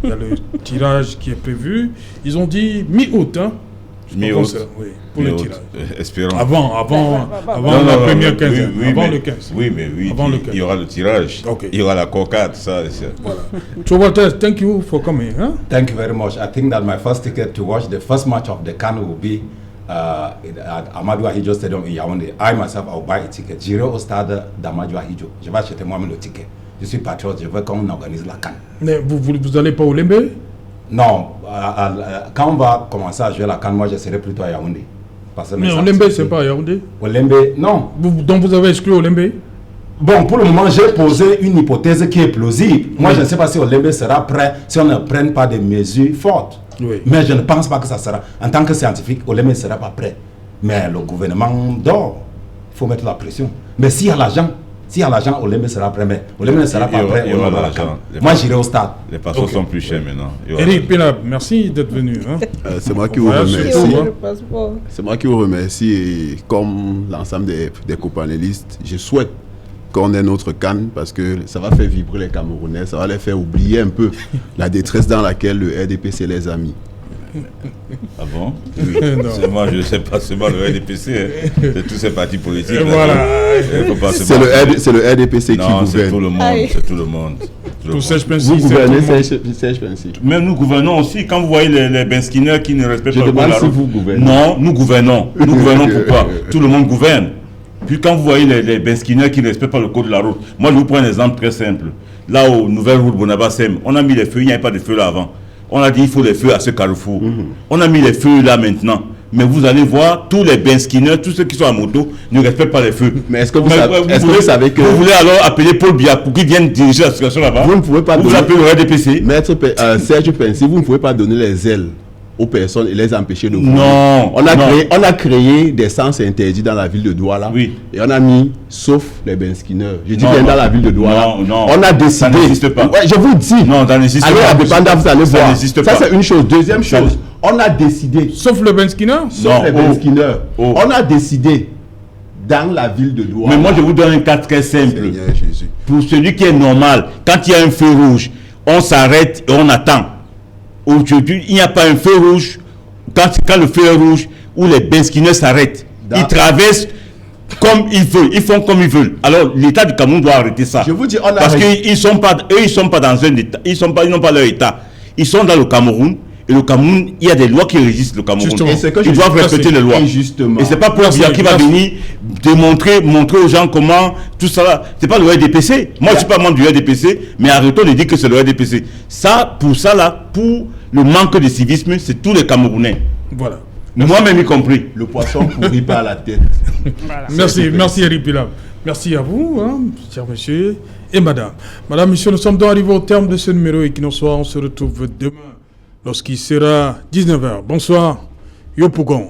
il y a le tirage qui est prévu. Ils ont dit mi-août, hein? Mi-août. Oui, pour le tirage. Espérons. Avant la première quinzaine. Avant le 15. Oui, mais oui, il y aura le tirage. Okay. Il y aura la cocade, ça. Voilà. So Walter, thank you for coming. Huh? Thank you very much. I think that my first ticket to watch the first match of the CAN will be at Amadou Ahidjo Stadium in Yaoundé. I myself, I will buy a ticket. J'irai au stade d'Amadou Ahidjo. Je vais acheter moi-même le ticket. Je suis patriote, je veux qu'on organise la CAN. Mais vous n'allez pas au Lembe? Non, quand on va commencer à jouer la CAN, moi je serai plutôt à Yaoundé. Mais au Lembe, c'est pas à Yaoundé? Au Lembe, non. Donc vous avez exclu au Lembe? Bon, pour le moment, j'ai posé une hypothèse qui est plausible. Moi, je ne sais pas si Olembe sera prêt, si on ne prenne pas des mesures fortes. Oui. Mais je ne pense pas que ça sera. En tant que scientifique, Olembe ne sera pas prêt. Mais le gouvernement dort. Il faut mettre la pression. Mais s'il y a l'argent, Olembe sera prêt. Mais Olembe ne sera pas prêt. Moi, j'irai au stade. Les passeports sont plus chers maintenant. Eric Pilab, merci d'être venu. C'est moi qui vous remercie. C'est moi qui vous remercie. Et comme l'ensemble des copanélistes, je souhaite qu'on ait notre CAN parce que ça va faire vibrer les Camerounais, ça va les faire oublier un peu la détresse dans laquelle le RDPC les a mis. Ah bon? Oui. Moi, je ne sais pas seulement le RDPC, c'est tous ces partis politiques. Voilà. C'est le RDPC qui gouverne. C'est tout le monde. C'est tout le monde. Vous gouvernez Serge Pensi. Même nous gouvernons aussi. Quand vous voyez les Benskiner qui ne respectent pas le code de la route. Vous gouvernez. Non, nous gouvernons. Nous gouvernons pourquoi? Tout le monde gouverne. Puis quand vous voyez les Benskiner qui ne respectent pas le code de la route, moi je vous prends un exemple très simple. Là au Nouvelle Route Bonabasem, on a mis les feux, il n'y avait pas de feux là avant. On a dit il faut les feux à ce carrefour. On a mis les feux là maintenant. Mais vous allez voir, tous les Benskiner, tous ceux qui sont à moto, ne respectent pas les feux. Mais est-ce que vous savez que... Vous voulez alors appeler Paul Biya pour qu'il vienne diriger la situation là-bas? Vous ne pouvez pas vous appelez le RDPC. Maître Serge Pensi, vous ne pouvez pas donner les ailes aux personnes et les empêcher de voler. Non. On a créé des sens interdits dans la ville de Douala. Oui. Et on a mis, sauf les Benskiner. Je dis bien dans la ville de Douala. Non. On a décidé. Ça n'existe pas. Ouais, je vous dis. Non, ça n'existe pas. Allez à Dépenda, vous allez voir. Ça n'existe pas. Ça, c'est une chose. Deuxième chose, on a décidé. Sauf le Benskiner? Sauf les Benskiner. On a décidé dans la ville de Douala. Mais moi, je vous donne un cas très simple. Pour celui qui est normal, quand il y a un feu rouge, on s'arrête et on attend. Aujourd'hui, il n'y a pas un feu rouge. Quand le feu est rouge, où les Benskiner s'arrêtent, ils traversent comme ils veulent, ils font comme ils veulent. Alors l'État du Cameroun doit arrêter ça. Je vous dis, parce qu'ils sont pas dans un État, ils n'ont pas leur État. Ils sont dans le Cameroun. Et le Cameroun, il y a des lois qui régissent le Cameroun. Ils doivent respecter les lois. Injustement. Et c'est pas pour Biya qui va venir montrer aux gens comment tout ça. C'est pas le RDPC. Moi, je suis pas membre du RDPC, mais arrêtons de dire que c'est le RDPC. Ça, pour le manque de civisme, c'est tous les Camerounais. Voilà. Moi-même y compris. Le poisson pourrit pas à la tête. Voilà. Merci Eric Pilab. Merci à vous, cher monsieur et madame. Madame, monsieur, nous sommes donc arrivés au terme de ce numéro et qu'il nous soit, on se retrouve demain lorsqu'il sera 19h. Bonsoir, Yopougon.